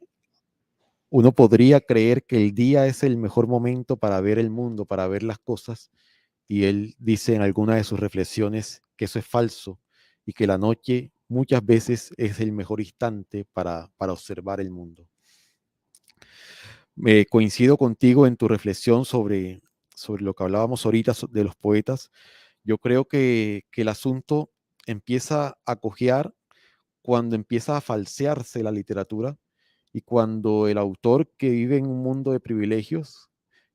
uno podría creer que el día es el mejor momento para ver el mundo, para ver las cosas, y él dice en alguna de sus reflexiones que eso es falso y que la noche muchas veces es el mejor instante para observar el mundo. Me coincido contigo en tu reflexión sobre lo que hablábamos ahorita de los poetas. Yo creo que el asunto empieza a cojear cuando empieza a falsearse la literatura y cuando el autor, que vive en un mundo de privilegios,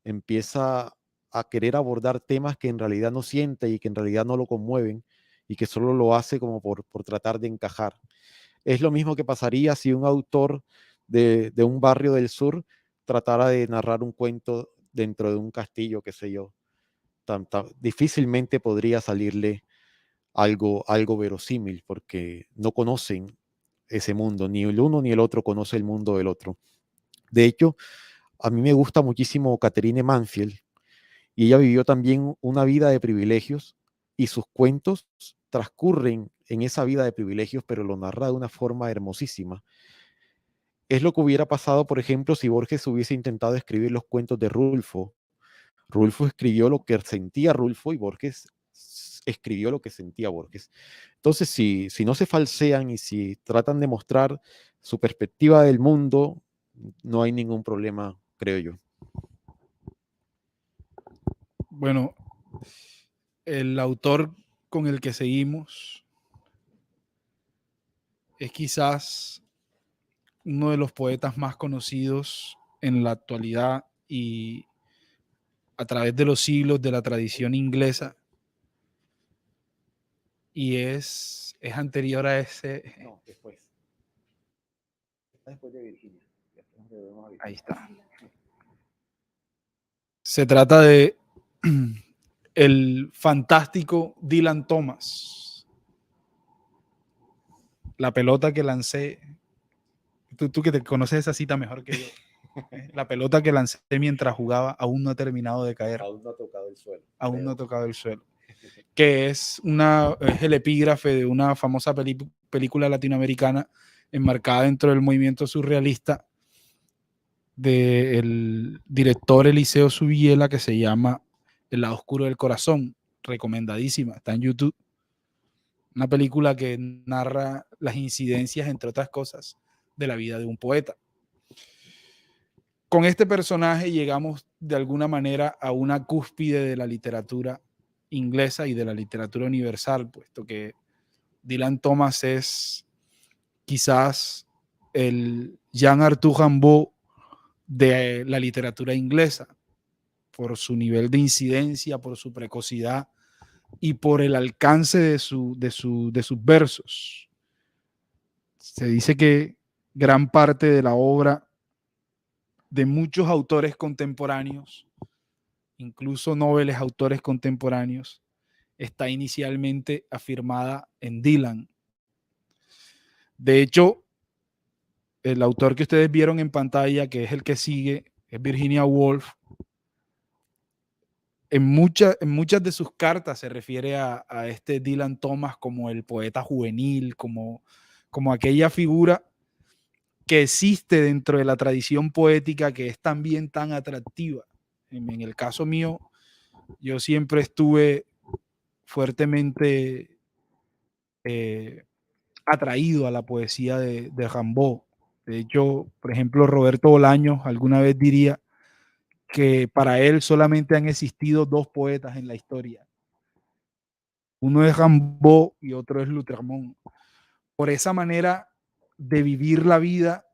empieza a querer abordar temas que en realidad no siente y que en realidad no lo conmueven y que solo lo hace como por tratar de encajar. Es lo mismo que pasaría si un autor de un barrio del sur tratara de narrar un cuento dentro de un castillo, qué sé yo. Difícilmente podría salirle algo verosímil porque no conocen ese mundo, ni el uno ni el otro conoce el mundo del otro. De hecho, a mí me gusta muchísimo Catherine Mansfield y ella vivió también una vida de privilegios y sus cuentos transcurren en esa vida de privilegios, pero lo narra de una forma hermosísima. Es lo que hubiera pasado, por ejemplo, si Borges hubiese intentado escribir los cuentos de Rulfo. Rulfo escribió lo que sentía Rulfo y Borges escribió lo que sentía Borges. Entonces, si no se falsean y si tratan de mostrar su perspectiva del mundo, no hay ningún problema, creo yo. Bueno, el autor con el que seguimos es quizás uno de los poetas más conocidos en la actualidad y a través de los siglos de la tradición inglesa, y es anterior a ese. No, después. Después de Virginia. Ahí está. Se trata de el fantástico Dylan Thomas. La pelota que lancé. Tú que te conoces esa cita mejor que yo. La pelota que lancé mientras jugaba aún no ha terminado de caer. Aún no ha tocado el suelo. Aún no ha tocado el suelo. Que es el epígrafe de una famosa película latinoamericana enmarcada dentro del movimiento surrealista del director Eliseo Subiela, que se llama El lado oscuro del corazón. Recomendadísima, está en YouTube. Una película que narra las incidencias, entre otras cosas, de la vida de un poeta. Con este personaje llegamos de alguna manera a una cúspide de la literatura inglesa y de la literatura universal, puesto que Dylan Thomas es quizás el Jean Arthur Rimbaud de la literatura inglesa, por su nivel de incidencia, por su precocidad y por el alcance de sus versos. Se dice que gran parte de la obra de muchos autores contemporáneos, incluso nobles autores contemporáneos, está inicialmente afirmada en Dylan. De hecho, el autor que ustedes vieron en pantalla, que es el que sigue, es Virginia Woolf. En muchas de sus cartas se refiere a este Dylan Thomas como el poeta juvenil, como aquella figura que existe dentro de la tradición poética que es también tan atractiva. En el caso mío, yo siempre estuve fuertemente atraído a la poesía de Rimbaud. De hecho, por ejemplo, Roberto Bolaños alguna vez diría que para él solamente han existido dos poetas en la historia. Uno es Rimbaud y otro es Lautréamont. Por esa manera de vivir la vida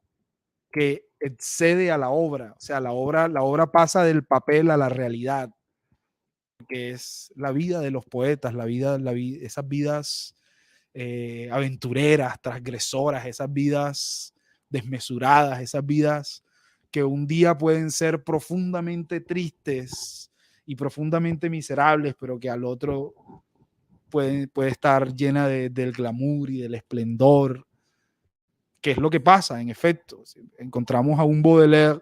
que excede a la obra. O sea, la obra pasa del papel a la realidad, que es la vida de los poetas, esas vidas aventureras, transgresoras, esas vidas desmesuradas, esas vidas que un día pueden ser profundamente tristes y profundamente miserables, pero que al otro puede estar llena del glamour y del esplendor, que es lo que pasa, en efecto. Encontramos a un Baudelaire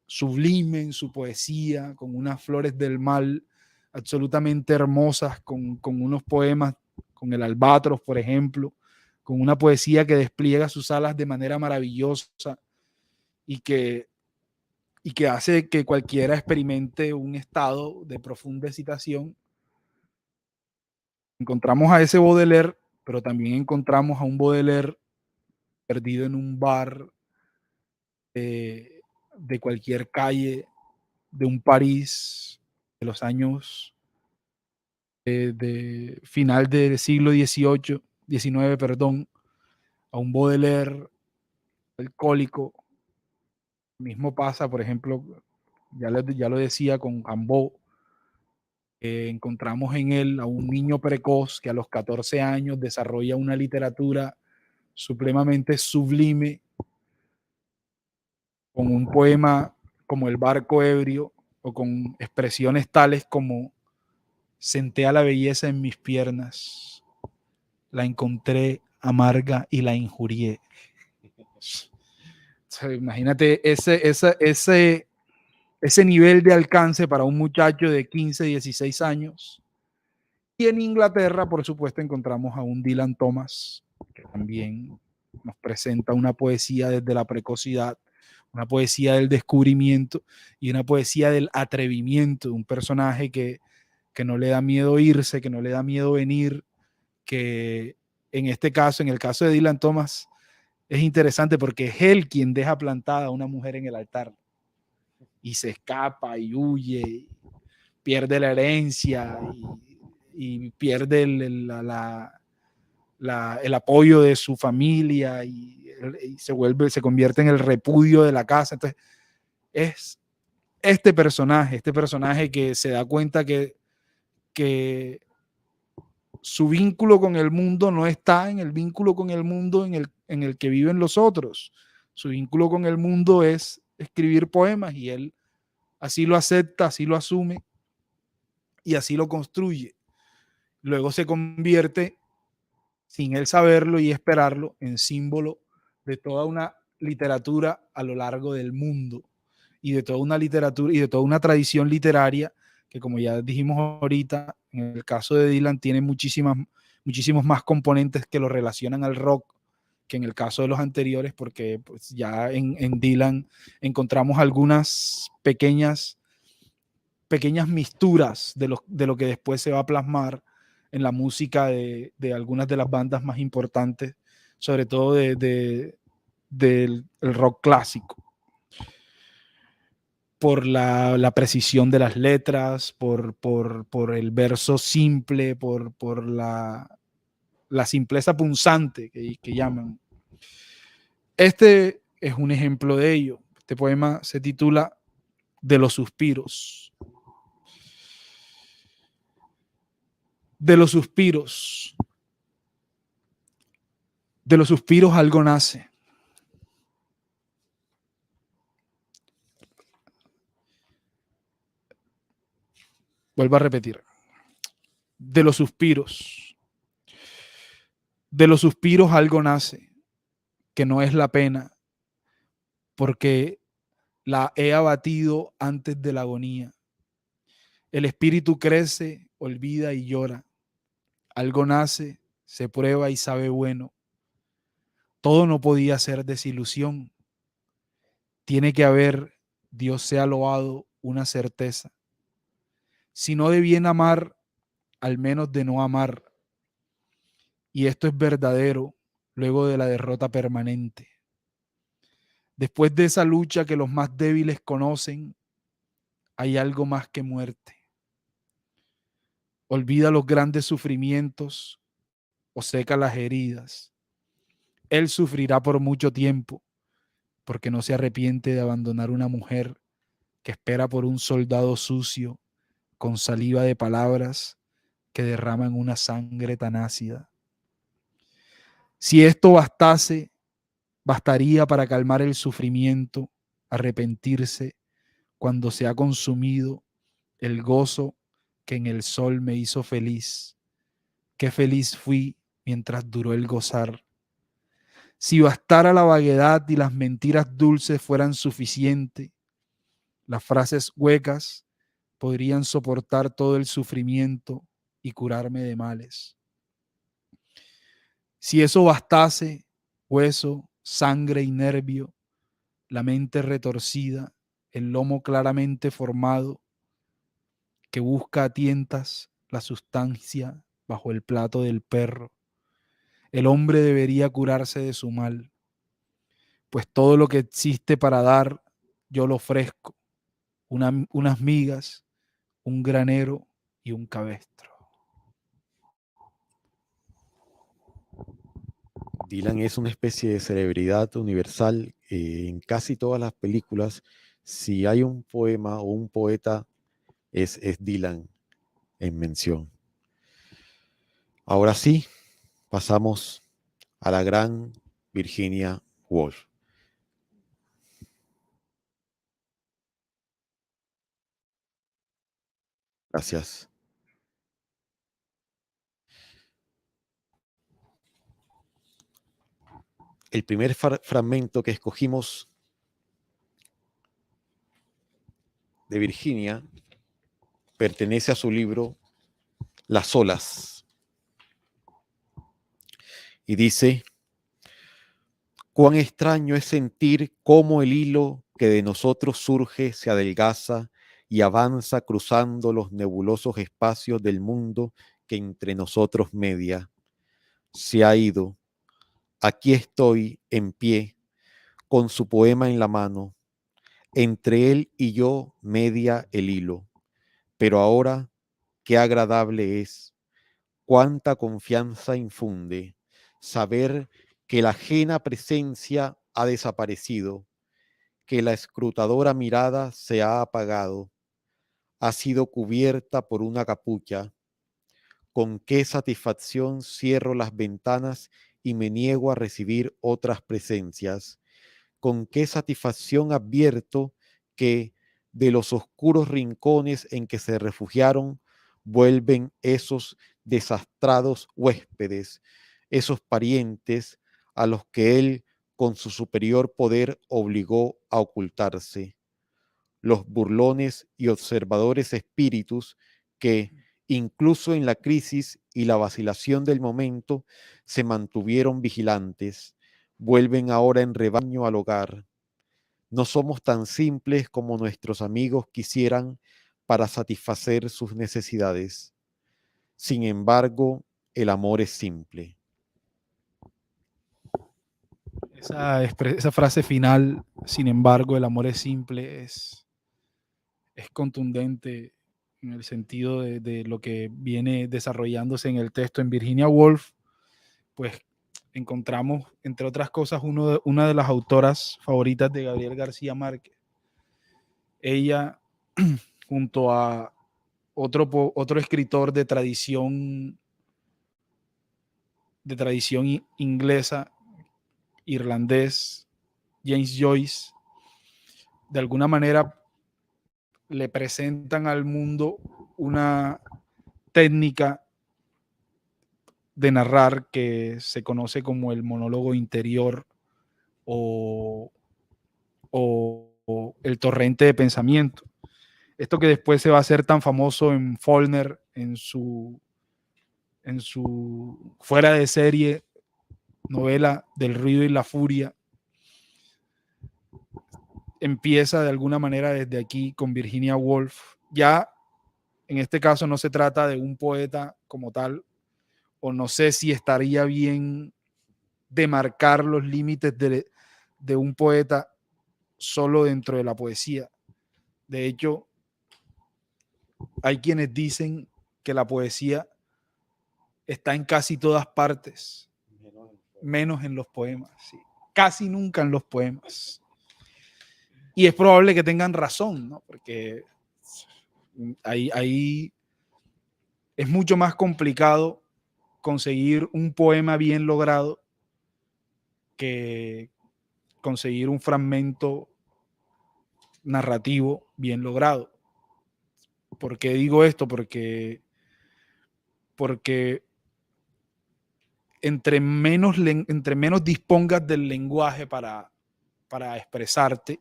sublime en su poesía, con unas flores del mal absolutamente hermosas, con unos poemas, con el Albatros, por ejemplo, con una poesía que despliega sus alas de manera maravillosa y que hace que cualquiera experimente un estado de profunda excitación. Encontramos a ese Baudelaire, pero también encontramos a un Baudelaire perdido en un bar de cualquier calle de un París de los años de final del siglo XIX, perdón, a un Baudelaire alcohólico. Lo mismo pasa, por ejemplo, ya lo decía con Rimbaud, encontramos en él a un niño precoz que a los 14 años desarrolla una literatura supremamente sublime, con un poema como El barco ebrio, o con expresiones tales como: senté a la belleza en mis piernas, la encontré amarga y la injurié. O sea, imagínate ese nivel de alcance para un muchacho de 15, 16 años. Y en Inglaterra, por supuesto, encontramos a un Dylan Thomas, que también nos presenta una poesía desde la precocidad, una poesía del descubrimiento y una poesía del atrevimiento, un personaje que no le da miedo irse, que no le da miedo venir, que en este caso, en el caso de Dylan Thomas, es interesante porque es él quien deja plantada a una mujer en el altar y se escapa y huye, pierde la herencia y pierde el apoyo de su familia y se convierte en el repudio de la casa. Entonces, es este personaje que se da cuenta que su vínculo con el mundo no está en el vínculo con el mundo en el que viven los otros. Su vínculo con el mundo es escribir poemas y él así lo acepta, así lo asume y así lo construye. Luego se convierte, sin él saberlo y esperarlo, en símbolo de toda una literatura a lo largo del mundo y de toda una literatura y de toda una tradición literaria que, como ya dijimos ahorita, en el caso de Dylan tiene muchísimos más componentes que lo relacionan al rock que en el caso de los anteriores, porque pues, ya en Dylan encontramos algunas pequeñas misturas de lo que después se va a plasmar en la música de algunas de las bandas más importantes, sobre todo del rock clásico. Por la precisión de las letras, por el verso simple, por la simpleza punzante que llaman. Este es un ejemplo de ello. Este poema se titula De los suspiros. De los suspiros. De los suspiros algo nace. Vuelvo a repetir. De los suspiros. De los suspiros algo nace, que no es la pena, porque la he abatido antes de la agonía. El espíritu crece, olvida y llora. Algo nace, se prueba y sabe bueno. Todo no podía ser desilusión. Tiene que haber, Dios sea loado, una certeza. Si no de bien amar, al menos de no amar. Y esto es verdadero luego de la derrota permanente. Después de esa lucha que los más débiles conocen, hay algo más que muerte. Olvida los grandes sufrimientos o seca las heridas. Él sufrirá por mucho tiempo porque no se arrepiente de abandonar una mujer que espera por un soldado sucio con saliva de palabras que derraman una sangre tan ácida. Si esto bastase, bastaría para calmar el sufrimiento, arrepentirse cuando se ha consumido el gozo que en el sol me hizo feliz. Qué feliz fui mientras duró el gozar. Si bastara la vaguedad y las mentiras dulces fueran suficientes, las frases huecas podrían soportar todo el sufrimiento y curarme de males. Si eso bastase, hueso, sangre y nervio, la mente retorcida, el lomo claramente formado, que busca a tientas la sustancia bajo el plato del perro. El hombre debería curarse de su mal, pues todo lo que existe para dar, yo lo ofrezco, unas migas, un granero y un cabestro. Dylan es una especie de celebridad universal. En casi todas las películas, si hay un poema o un poeta, es Dylan en mención. Ahora sí, pasamos a la gran Virginia Woolf. Gracias. El primer fragmento que escogimos de Virginia pertenece a su libro Las olas. Y dice: cuán extraño es sentir cómo el hilo que de nosotros surge se adelgaza y avanza cruzando los nebulosos espacios del mundo que entre nosotros media. Se ha ido. Aquí estoy en pie, con su poema en la mano. Entre él y yo media el hilo. Pero ahora, qué agradable es, cuánta confianza infunde saber que la ajena presencia ha desaparecido, que la escrutadora mirada se ha apagado, ha sido cubierta por una capucha. Con qué satisfacción cierro las ventanas y me niego a recibir otras presencias. Con qué satisfacción advierto que de los oscuros rincones en que se refugiaron vuelven esos desastrados huéspedes, esos parientes a los que él con su superior poder obligó a ocultarse. Los burlones y observadores espíritus que, incluso en la crisis y la vacilación del momento, se mantuvieron vigilantes, vuelven ahora en rebaño al hogar. No somos tan simples como nuestros amigos quisieran para satisfacer sus necesidades. Sin embargo, el amor es simple. Esa frase final, sin embargo, el amor es simple, es contundente en el sentido de lo que viene desarrollándose en el texto. En Virginia Woolf, pues encontramos, entre otras cosas, una de las autoras favoritas de Gabriel García Márquez. Ella, junto a otro escritor de tradición inglesa, irlandés, James Joyce, de alguna manera le presentan al mundo una técnica de narrar que se conoce como el monólogo interior o el torrente de pensamiento. Esto que después se va a hacer tan famoso en Faulkner, en su fuera de serie novela del ruido y la furia, empieza de alguna manera desde aquí con Virginia Woolf. Ya en este caso no se trata de un poeta como tal, o no sé si estaría bien demarcar los límites de un poeta solo dentro de la poesía. De hecho, hay quienes dicen que la poesía está en casi todas partes, menos en los poemas, sí. Casi nunca en los poemas. Y es probable que tengan razón, ¿no? Porque ahí es mucho más complicado conseguir un poema bien logrado que conseguir un fragmento narrativo bien logrado. ¿Por qué digo esto? Porque entre menos dispongas del lenguaje para expresarte,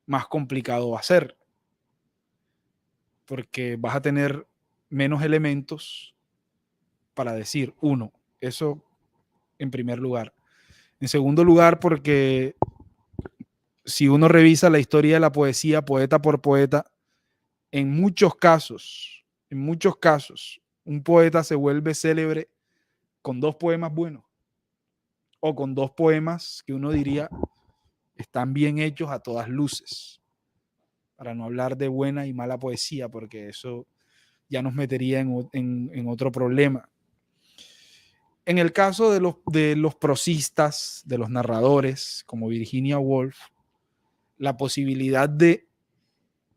más complicado va a ser. Porque vas a tener menos elementos para decir, uno, eso en primer lugar. En segundo lugar, porque si uno revisa la historia de la poesía, poeta por poeta, en muchos casos, un poeta se vuelve célebre con 2 poemas buenos o con 2 poemas que uno diría están bien hechos a todas luces, para no hablar de buena y mala poesía, porque eso ya nos metería en otro problema. En el caso de los prosistas, de los narradores, como Virginia Woolf, la posibilidad de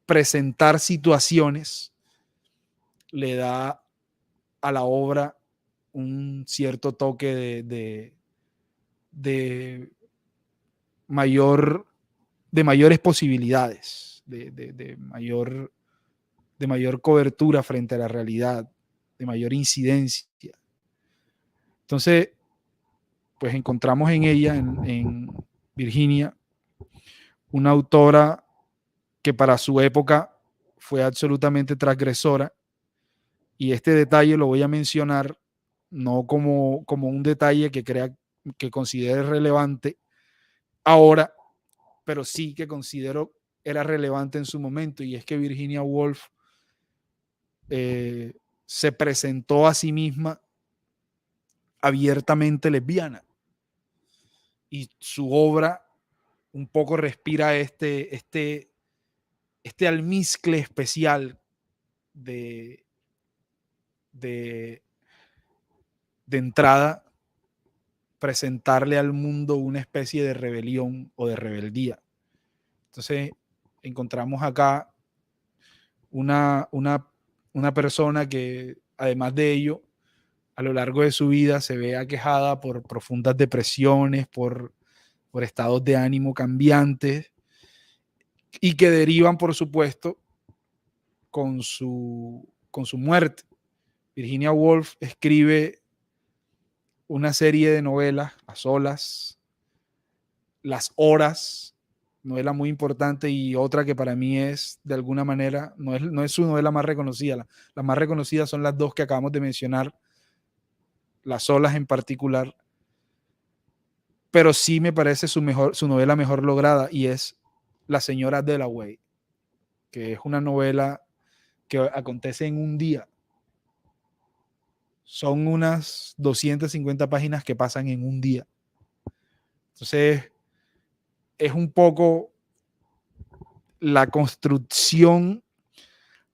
presentar situaciones le da a la obra un cierto toque de mayores posibilidades, de mayor cobertura frente a la realidad, de mayor incidencia. Entonces, pues encontramos en ella, en Virginia, una autora que para su época fue absolutamente transgresora, y este detalle lo voy a mencionar no como un detalle que considere relevante ahora, pero sí que considero era relevante en su momento, y es que Virginia Woolf se presentó a sí misma abiertamente lesbiana, y su obra un poco respira este almizcle especial de entrada, presentarle al mundo una especie de rebelión o de rebeldía. Entonces encontramos acá una persona que, además de ello, a lo largo de su vida se ve aquejada por profundas depresiones, por estados de ánimo cambiantes, y que derivan, por supuesto, con su muerte. Virginia Woolf escribe una serie de novelas a solas, Las Horas, novela muy importante, y otra que para mí es, de alguna manera, no es su novela más reconocida. Las más reconocidas son las 2 que acabamos de mencionar, Las Olas en particular, pero sí me parece su novela mejor lograda, y es La señora Dalloway, que es una novela que acontece en un día. Son unas 250 páginas que pasan en un día. Entonces, es un poco la construcción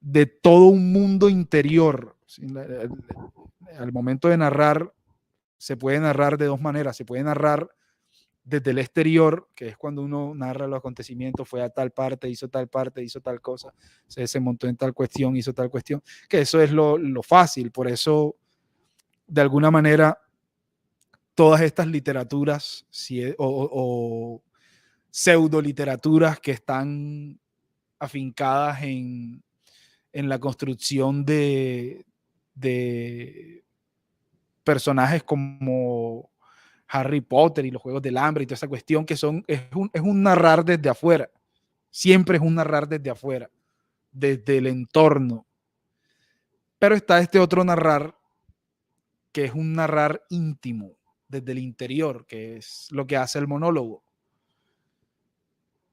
de todo un mundo interior. Al momento de narrar, se puede narrar de 2 maneras. Se puede narrar desde el exterior, que es cuando uno narra los acontecimientos, fue a tal parte, hizo tal cosa, se montó en tal cuestión, hizo tal cuestión, que eso es lo fácil. Por eso, de alguna manera, todas estas literaturas o pseudo literaturas que están afincadas en en la construcción de personajes como Harry Potter y los Juegos del Hambre y toda esa cuestión, que es un narrar desde afuera. Siempre es un narrar desde afuera, desde el entorno. Pero está este otro narrar, que es un narrar íntimo, desde el interior, que es lo que hace el monólogo.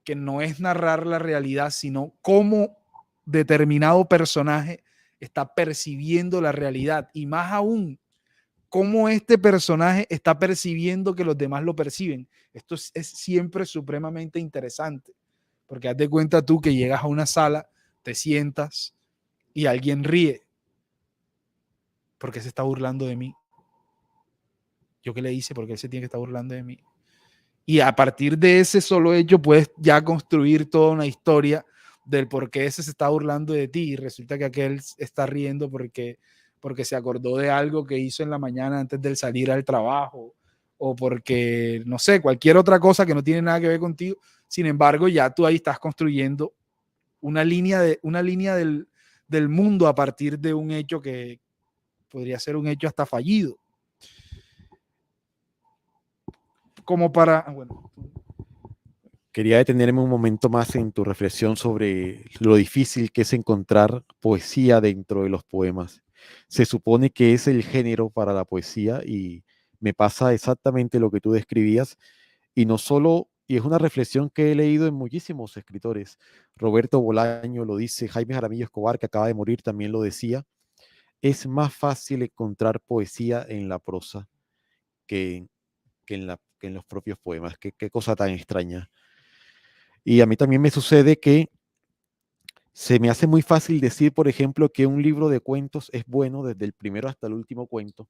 Que no es narrar la realidad, sino cómo determinado personaje está percibiendo la realidad. Y más aún, cómo este personaje está percibiendo que los demás lo perciben. Esto es siempre supremamente interesante, porque haz de cuenta tú que llegas a una sala, te sientas y alguien ríe. ¿Por qué se está burlando de mí? ¿Yo qué le hice? ¿Por qué él se tiene que estar burlando de mí? Y a partir de ese solo hecho puedes ya construir toda una historia del por qué ese se está burlando de ti y resulta que aquel está riendo porque se acordó de algo que hizo en la mañana antes de salir al trabajo o porque, no sé, cualquier otra cosa que no tiene nada que ver contigo. Sin embargo, ya tú ahí estás construyendo una línea del mundo a partir de un hecho que podría ser un hecho hasta fallido. Como para... Bueno, Quería detenerme un momento más en tu reflexión sobre lo difícil que es encontrar poesía dentro de los poemas. Se supone que es el género para la poesía y me pasa exactamente lo que tú describías. Y no solo, y es una reflexión que he leído en muchísimos escritores. Roberto Bolaño lo dice, Jaime Jaramillo Escobar, que acaba de morir, también lo decía. Es más fácil encontrar poesía en la prosa que, que en los propios poemas. Qué cosa tan extraña. Y a mí también me sucede que se me hace muy fácil decir, por ejemplo, que un libro de cuentos es bueno desde el primero hasta el último cuento,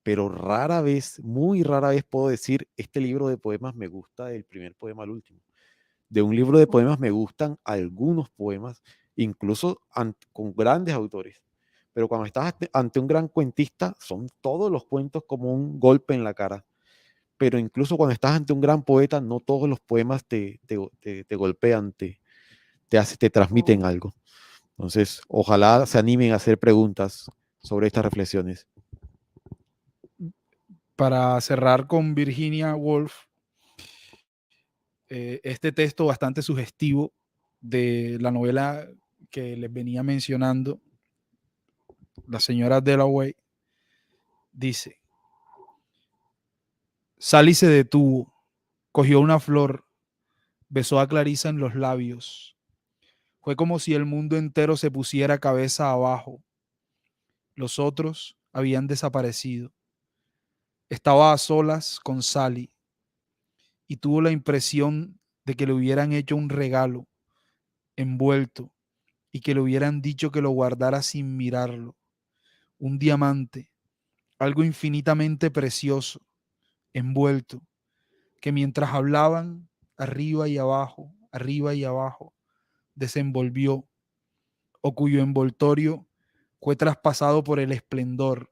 pero rara vez, muy rara vez puedo decir, este libro de poemas me gusta del primer poema al último. De un libro de poemas me gustan algunos poemas, incluso con grandes autores. Pero cuando estás ante un gran cuentista, son todos los cuentos como un golpe en la cara. Pero incluso cuando estás ante un gran poeta, no todos los poemas te golpean, te transmiten algo. Entonces, ojalá se animen a hacer preguntas sobre estas reflexiones. para cerrar con Virginia Woolf, este texto bastante sugestivo de la novela que les venía mencionando, la señora Dalloway, dice: Sally se detuvo, cogió una flor, besó a Clarissa en los labios. Fue como si el mundo entero se pusiera cabeza abajo. Los otros habían desaparecido. Estaba a solas con Sally y tuvo la impresión de que le hubieran hecho un regalo envuelto y que le hubieran dicho que lo guardara sin mirarlo. Un diamante, algo infinitamente precioso, envuelto, que mientras hablaban arriba y abajo, desenvolvió, o cuyo envoltorio fue traspasado por el esplendor,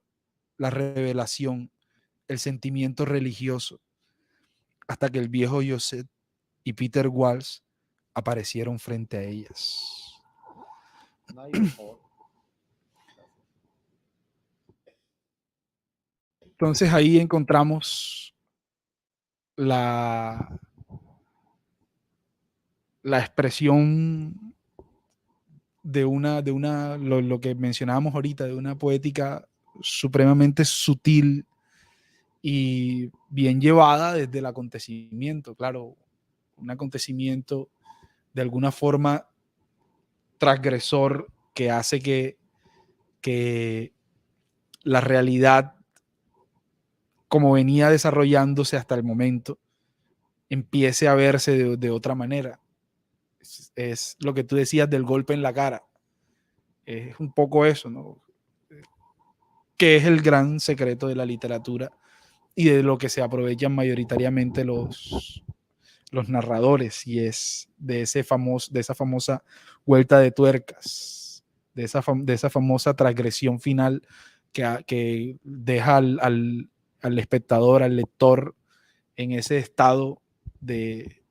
la revelación, el sentimiento religioso, hasta que el viejo Joseph y Peter Walsh aparecieron frente a ellas. Entonces ahí encontramos la expresión lo que mencionábamos ahorita, de una poética supremamente sutil y bien llevada desde el acontecimiento. Claro, un acontecimiento de alguna forma transgresor que hace que la realidad, como venía desarrollándose hasta el momento, empiece a verse de otra manera. Es lo que tú decías del golpe en la cara. Es un poco eso, ¿no? Que es el gran secreto de la literatura y de lo que se aprovechan mayoritariamente los narradores, y es de esa famosa vuelta de tuercas, de esa famosa transgresión final que deja al espectador, al lector, en ese estado de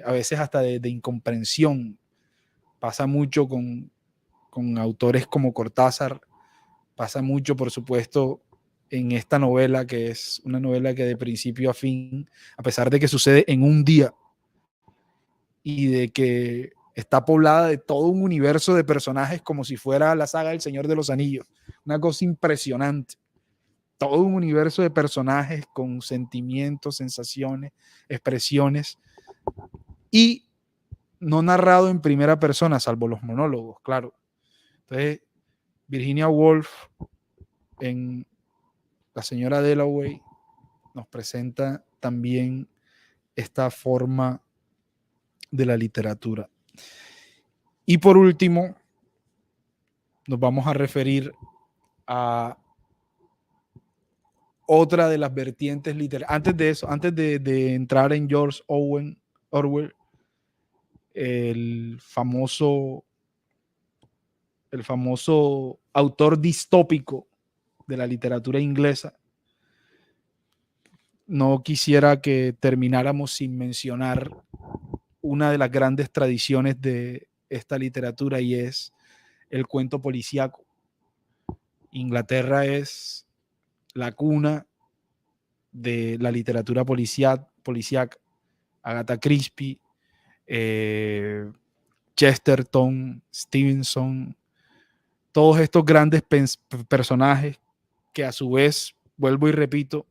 a veces hasta de incomprensión. Pasa mucho con con autores como Cortázar. Pasa mucho, por supuesto, en esta novela, que es una novela que de principio a fin, a pesar de que sucede en un día y de que está poblada de todo un universo de personajes como si fuera la saga del Señor de los Anillos, una cosa impresionante. Todo un universo de personajes con sentimientos, sensaciones, expresiones, y no narrado en primera persona, salvo los monólogos, claro. Entonces, Virginia Woolf en La señora Dalloway nos presenta también esta forma de la literatura. Y por último, nos vamos a referir a otra de las vertientes literarias. Antes de eso, antes de entrar en George Orwell, el famoso autor distópico de la literatura inglesa, no quisiera que termináramos sin mencionar una de las grandes tradiciones de esta literatura, y es el cuento policíaco. Inglaterra es la cuna de la literatura policíaca. Agatha Christie, Chesterton, Stevenson, todos estos grandes personajes que a su vez, vuelvo y repito,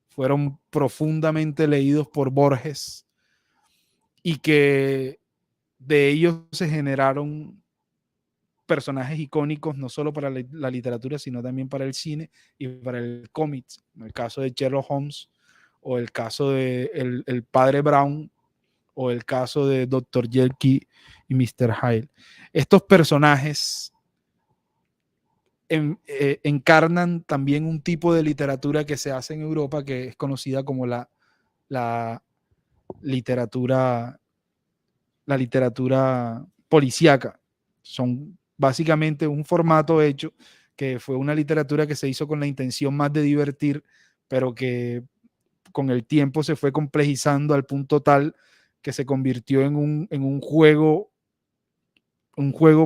fueron profundamente leídos por Borges, y que de ellos se generaron personajes icónicos no solo para la literatura, sino también para el cine y para el cómic. En el caso de Sherlock Holmes, o el caso de el padre Brown, o el caso de Dr. Jekyll y Mr. Hyde. Estos personajes encarnan también un tipo de literatura que se hace en Europa, que es conocida como la literatura policíaca. Son básicamente un formato hecho, que fue una literatura que se hizo con la intención más de divertir, pero que con el tiempo se fue complejizando al punto tal que se convirtió en un juego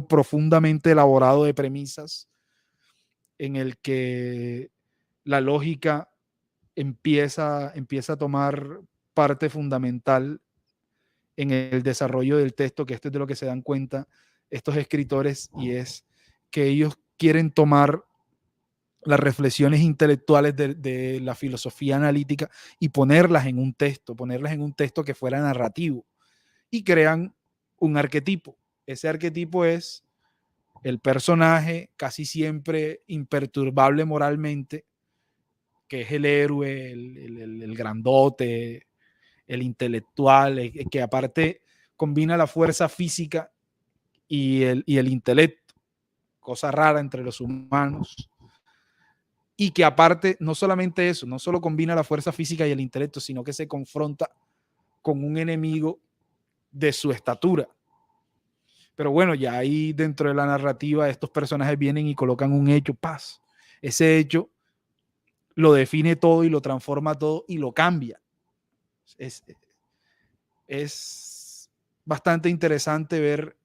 profundamente elaborado de premisas, en el que la lógica empieza a tomar parte fundamental en el desarrollo del texto, que esto es de lo que se dan cuenta estos escritores, y es que ellos quieren tomar las reflexiones intelectuales de la filosofía analítica y ponerlas en un texto que fuera narrativo, y crean un arquetipo. Ese arquetipo es el personaje casi siempre imperturbable moralmente, que es el héroe, el grandote, el intelectual, el que aparte combina la fuerza física y el intelecto, cosa rara entre los humanos, y que aparte no solamente eso, no solo combina la fuerza física y el intelecto, sino que se confronta con un enemigo de su estatura. Pero bueno, ya ahí dentro de la narrativa estos personajes vienen y colocan un hecho, paz. Ese hecho lo define todo y lo transforma todo y lo cambia. Es bastante interesante ver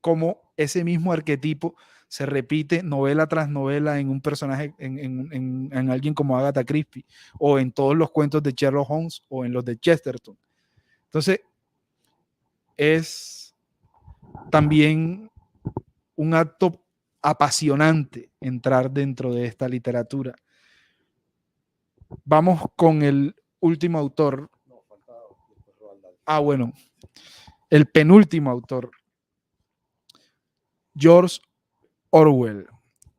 cómo ese mismo arquetipo se repite novela tras novela en un personaje, en alguien como Agatha Christie, o en todos los cuentos de Sherlock Holmes, o en los de Chesterton. Entonces, es también un acto apasionante entrar dentro de esta literatura. Vamos con el último autor. Bueno, el penúltimo autor, George Orwell.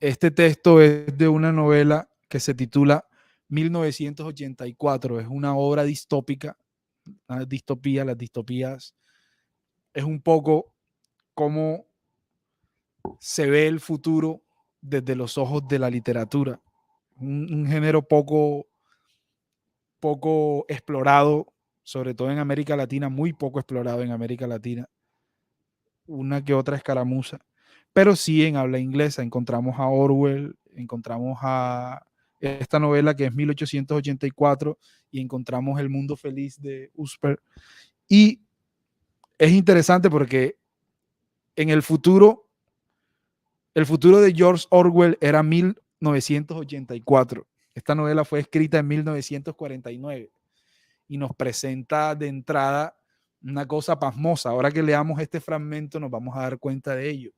Este texto es de una novela que se titula 1984. Es una obra distópica, una distopía. Las distopías es un poco cómo se ve el futuro desde los ojos de la literatura. Un género poco explorado, sobre todo en América Latina, muy poco explorado en América Latina. Una que otra escaramuza. Pero sí, en habla inglesa encontramos a Orwell, encontramos a esta novela que es 1884, y encontramos El mundo feliz de Usper. Y es interesante porque en el futuro El futuro de George Orwell era 1984. Esta novela fue escrita en 1949 y nos presenta de entrada una cosa pasmosa. Ahora que leamos este fragmento nos vamos a dar cuenta de ello.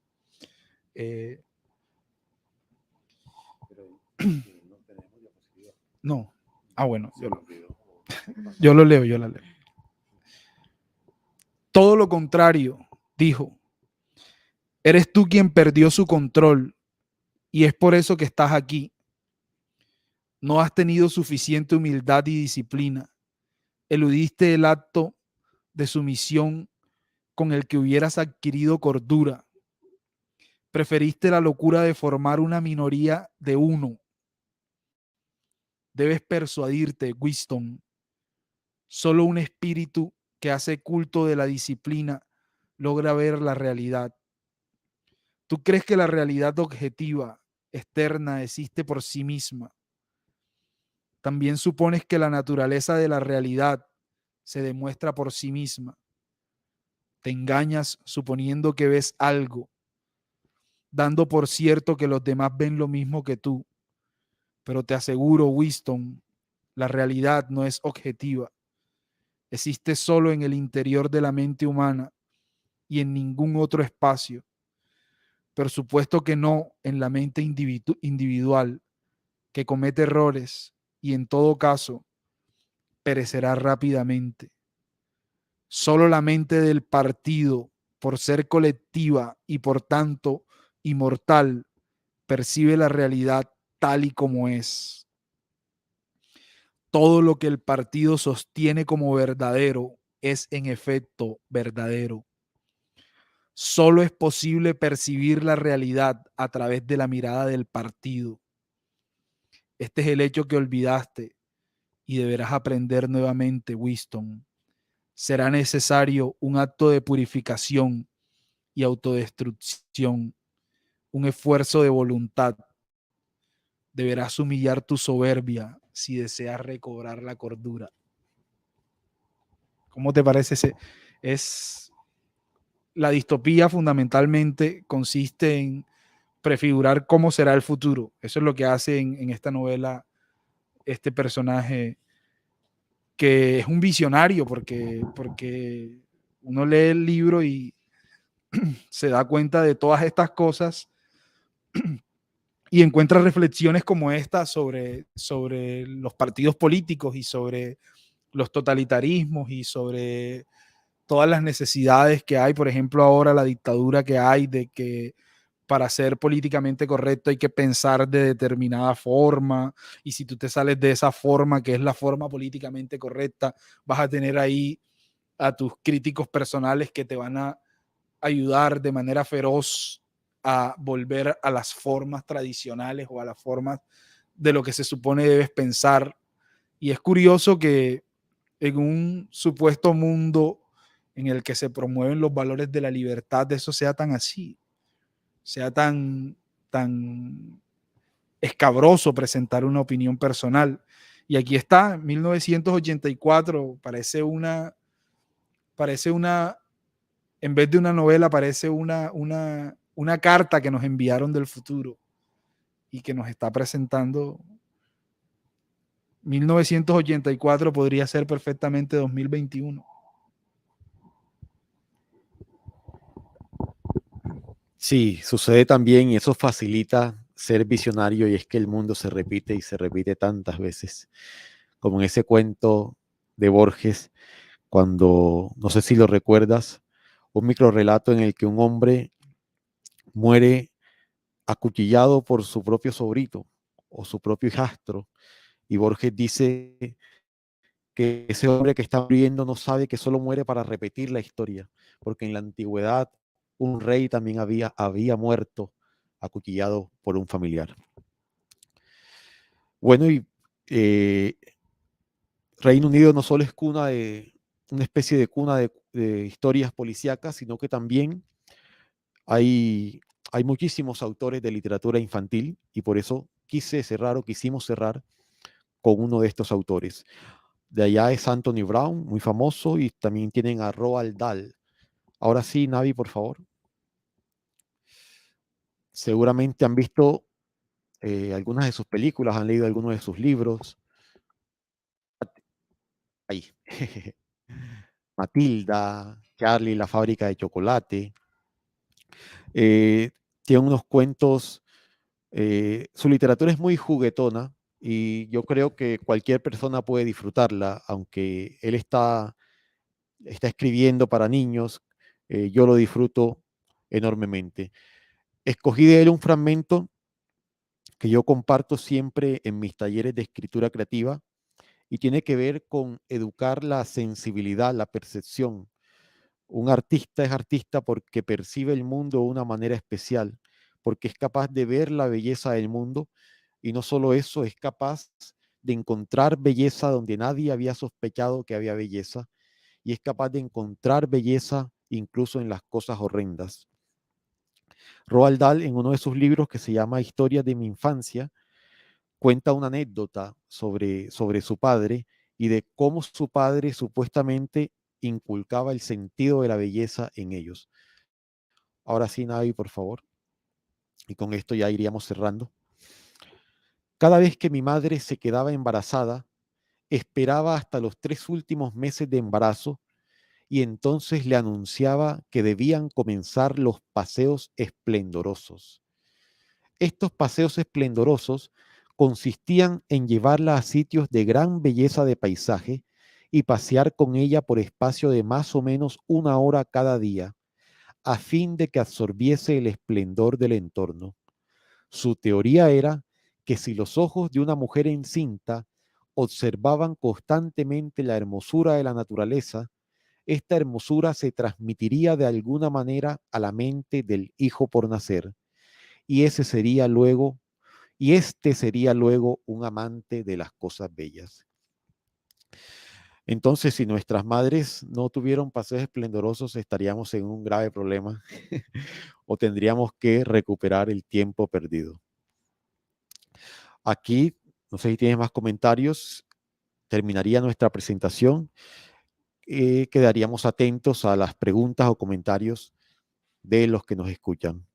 No. Bueno, yo lo leo, yo la leo. Todo lo contrario, dijo. Eres tú quien perdió su control y es por eso que estás aquí. No has tenido suficiente humildad y disciplina. Eludiste el acto de sumisión con el que hubieras adquirido cordura. Preferiste la locura de formar una minoría de uno. Debes persuadirte, Winston. Solo un espíritu que hace culto de la disciplina logra ver la realidad. ¿Tú crees que la realidad objetiva, externa, existe por sí misma? También supones que la naturaleza de la realidad se demuestra por sí misma. Te engañas suponiendo que ves algo, dando por cierto que los demás ven lo mismo que tú. Pero te aseguro, Winston, la realidad no es objetiva. Existe solo en el interior de la mente humana y en ningún otro espacio. Por supuesto que no en la mente individual, que comete errores y en todo caso perecerá rápidamente. Solo la mente del partido, por ser colectiva y por tanto inmortal, percibe la realidad tal y como es. Todo lo que el partido sostiene como verdadero es en efecto verdadero. Solo es posible percibir la realidad a través de la mirada del partido. Este es el hecho que olvidaste y deberás aprender nuevamente, Winston. Será necesario un acto de purificación y autodestrucción, un esfuerzo de voluntad. Deberás humillar tu soberbia si deseas recobrar la cordura. ¿Cómo te parece? La distopía fundamentalmente consiste en prefigurar cómo será el futuro. Eso es lo que hace en esta novela este personaje, que es un visionario, porque uno lee el libro y se da cuenta de todas estas cosas y encuentra reflexiones como esta sobre los partidos políticos y sobre los totalitarismos y sobre todas las necesidades que hay, por ejemplo, ahora la dictadura que hay de que para ser políticamente correcto hay que pensar de determinada forma, y si tú te sales de esa forma, que es la forma políticamente correcta, vas a tener ahí a tus críticos personales que te van a ayudar de manera feroz a volver a las formas tradicionales o a las formas de lo que se supone debes pensar. Y es curioso que en un supuesto mundo en el que se promueven los valores de la libertad, eso sea tan así, sea tan escabroso presentar una opinión personal. Y aquí está, 1984, parece una, en vez de una novela, parece una carta que nos enviaron del futuro y que nos está presentando. 1984 podría ser perfectamente 2021. Sí, sucede también y eso facilita ser visionario, y es que el mundo se repite y se repite tantas veces, como en ese cuento de Borges, cuando, no sé si lo recuerdas, un microrrelato en el que un hombre muere acuchillado por su propio sobrino o su propio hijastro, y Borges dice que ese hombre que está muriendo no sabe que solo muere para repetir la historia, porque en la antigüedad un rey también había muerto acuchillado por un familiar. Bueno, y Reino Unido no solo es cuna de una especie de cuna de historias policíacas, sino que también hay muchísimos autores de literatura infantil, y por eso quisimos cerrar con uno de estos autores. De allá es Anthony Brown, muy famoso, y también tienen a Roald Dahl. Ahora sí, Navi, por favor. Seguramente han visto algunas de sus películas, han leído algunos de sus libros. Ahí. Matilda, Charlie, la fábrica de chocolate. Tiene unos cuentos, su literatura es muy juguetona y yo creo que cualquier persona puede disfrutarla, aunque él está escribiendo para niños, yo lo disfruto enormemente. Escogí de él un fragmento que yo comparto siempre en mis talleres de escritura creativa y tiene que ver con educar la sensibilidad, la percepción. Un artista es artista porque percibe el mundo de una manera especial, porque es capaz de ver la belleza del mundo y no solo eso, es capaz de encontrar belleza donde nadie había sospechado que había belleza y es capaz de encontrar belleza incluso en las cosas horrendas. Roald Dahl, en uno de sus libros que se llama Historias de mi infancia, cuenta una anécdota sobre su padre y de cómo su padre supuestamente inculcaba el sentido de la belleza en ellos. Ahora sí, Navi, por favor. Y con esto ya iríamos cerrando. Cada vez que mi madre se quedaba embarazada, esperaba hasta los 3 últimos meses de embarazo y entonces le anunciaba que debían comenzar los paseos esplendorosos. Estos paseos esplendorosos consistían en llevarla a sitios de gran belleza de paisaje y pasear con ella por espacio de más o menos 1 hora cada día, a fin de que absorbiese el esplendor del entorno. Su teoría era que si los ojos de una mujer encinta observaban constantemente la hermosura de la naturaleza, esta hermosura se transmitiría de alguna manera a la mente del hijo por nacer, y este sería luego un amante de las cosas bellas. Entonces, si nuestras madres no tuvieron paseos esplendorosos, estaríamos en un grave problema o tendríamos que recuperar el tiempo perdido. Aquí, no sé si tienes más comentarios, terminaría nuestra presentación. Quedaríamos atentos a las preguntas o comentarios de los que nos escuchan.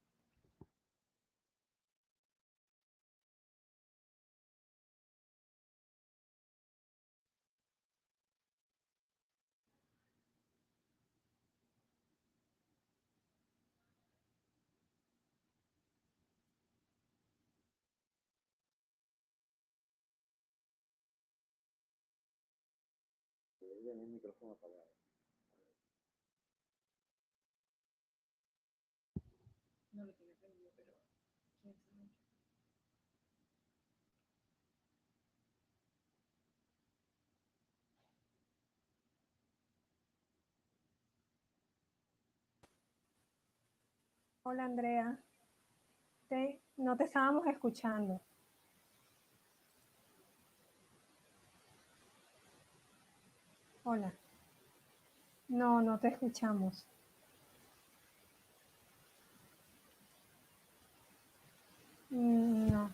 Hola Andrea, no te estábamos escuchando. Hola. No, no te escuchamos. No.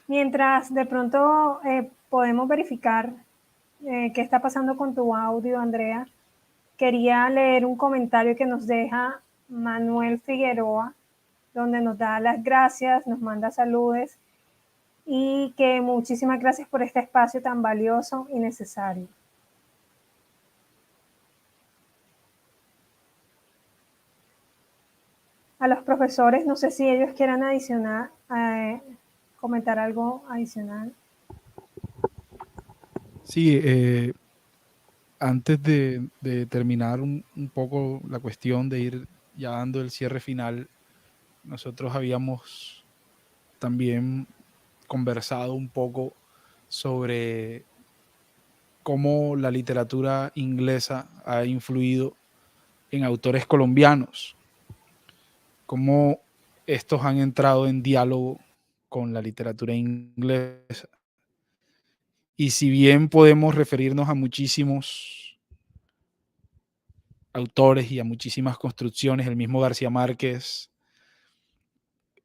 Mientras de pronto podemos verificar qué está pasando con tu audio, Andrea, quería leer un comentario que nos deja Manuel Figueroa, donde nos da las gracias, nos manda saludos y que muchísimas gracias por este espacio tan valioso y necesario. A los profesores, no sé si ellos quieran adicionar, comentar algo adicional. Sí, antes de terminar un poco la cuestión de ir ya dando el cierre final, nosotros habíamos también conversado un poco sobre cómo la literatura inglesa ha influido en autores colombianos, cómo estos han entrado en diálogo con la literatura inglesa. Y si bien podemos referirnos a muchísimos autores y a muchísimas construcciones, el mismo García Márquez,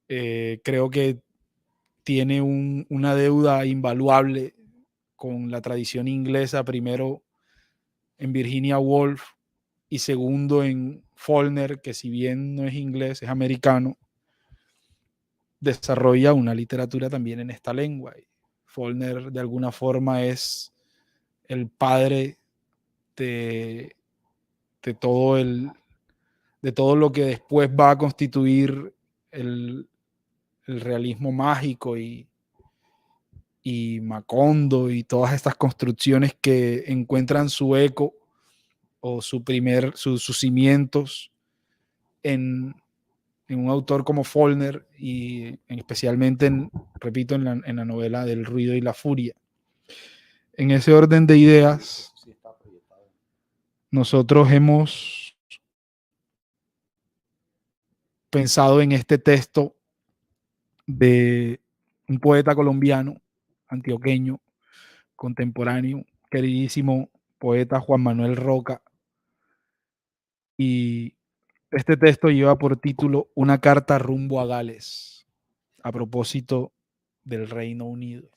creo que tiene una deuda invaluable con la tradición inglesa, primero en Virginia Woolf y segundo en Faulkner, que si bien no es inglés, es americano, desarrolla una literatura también en esta lengua. Y Faulkner de alguna forma es el padre de, de todo lo que después va a constituir el realismo mágico y Macondo y todas estas construcciones que encuentran su eco o sus cimientos en un autor como Faulkner y especialmente, repito, en la novela del ruido y la furia. En ese orden de ideas, nosotros hemos pensado en este texto de un poeta colombiano, antioqueño, contemporáneo, queridísimo poeta Juan Manuel Roca. Y este texto lleva por título Una carta rumbo a Gales, a propósito del Reino Unido.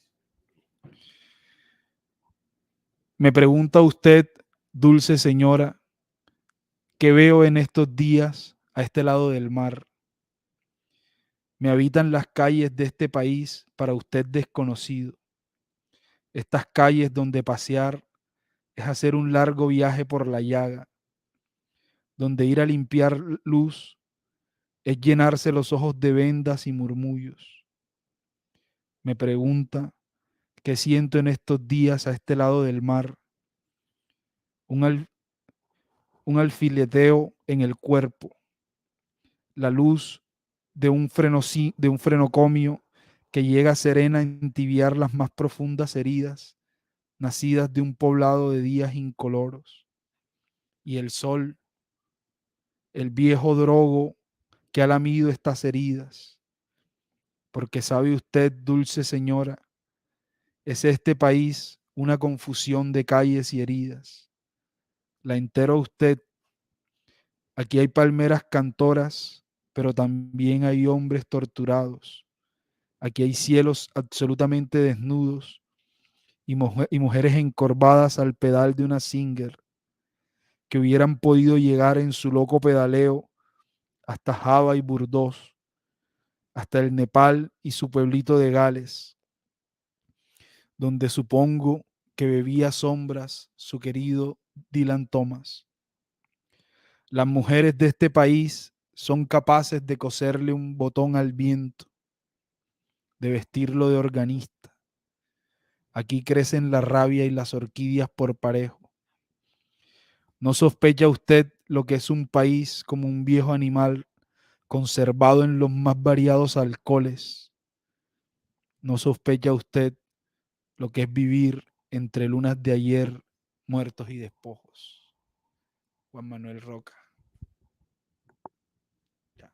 Me pregunta usted, dulce señora, ¿qué veo en estos días a este lado del mar? Me habitan las calles de este país para usted desconocido. Estas calles donde pasear es hacer un largo viaje por la llaga, donde ir a limpiar luz es llenarse los ojos de vendas y murmullos. Me pregunta qué siento en estos días a este lado del mar. Un alfileteo en el cuerpo, la luz de un frenocomio que llega serena a entibiar las más profundas heridas, nacidas de un poblado de días incoloros. Y el sol, el viejo drogo que ha lamido estas heridas, porque sabe usted, dulce señora, es este país una confusión de calles y heridas. La entero usted. Aquí hay palmeras cantoras, pero también hay hombres torturados. Aquí hay cielos absolutamente desnudos y mujeres encorvadas al pedal de una Singer que hubieran podido llegar en su loco pedaleo hasta Java y Burdeos, hasta el Nepal y su pueblito de Gales, donde supongo que bebía sombras su querido Dylan Thomas. Las mujeres de este país son capaces de coserle un botón al viento, de vestirlo de organista. Aquí crecen la rabia y las orquídeas por parejo. ¿No sospecha usted lo que es un país como un viejo animal conservado en los más variados alcoholes? ¿No sospecha usted lo que es vivir entre lunas de ayer, muertos y despojos? Juan Manuel Roca. Ya.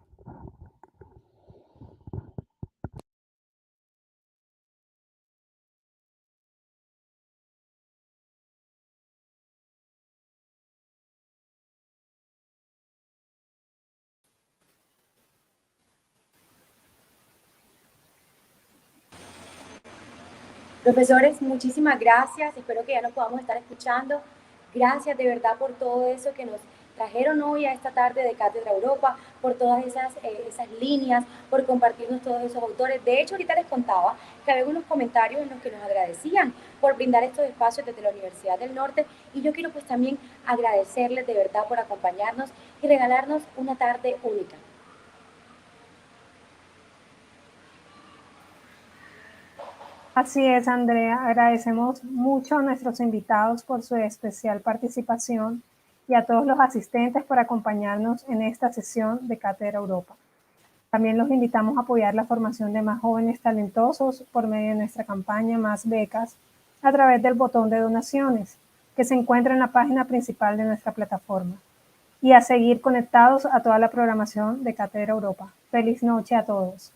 Profesores, muchísimas gracias. Espero que ya nos podamos estar escuchando. Gracias de verdad por todo eso que nos trajeron hoy a esta tarde de Cátedra Europa, por todas esas líneas, por compartirnos todos esos autores. De hecho, ahorita les contaba que había unos comentarios en los que nos agradecían por brindar estos espacios desde la Universidad del Norte, y yo quiero pues también agradecerles de verdad por acompañarnos y regalarnos una tarde única. Así es, Andrea. Agradecemos mucho a nuestros invitados por su especial participación y a todos los asistentes por acompañarnos en esta sesión de Cátedra Europa. También los invitamos a apoyar la formación de más jóvenes talentosos por medio de nuestra campaña Más Becas a través del botón de donaciones que se encuentra en la página principal de nuestra plataforma, y a seguir conectados a toda la programación de Cátedra Europa. Feliz noche a todos.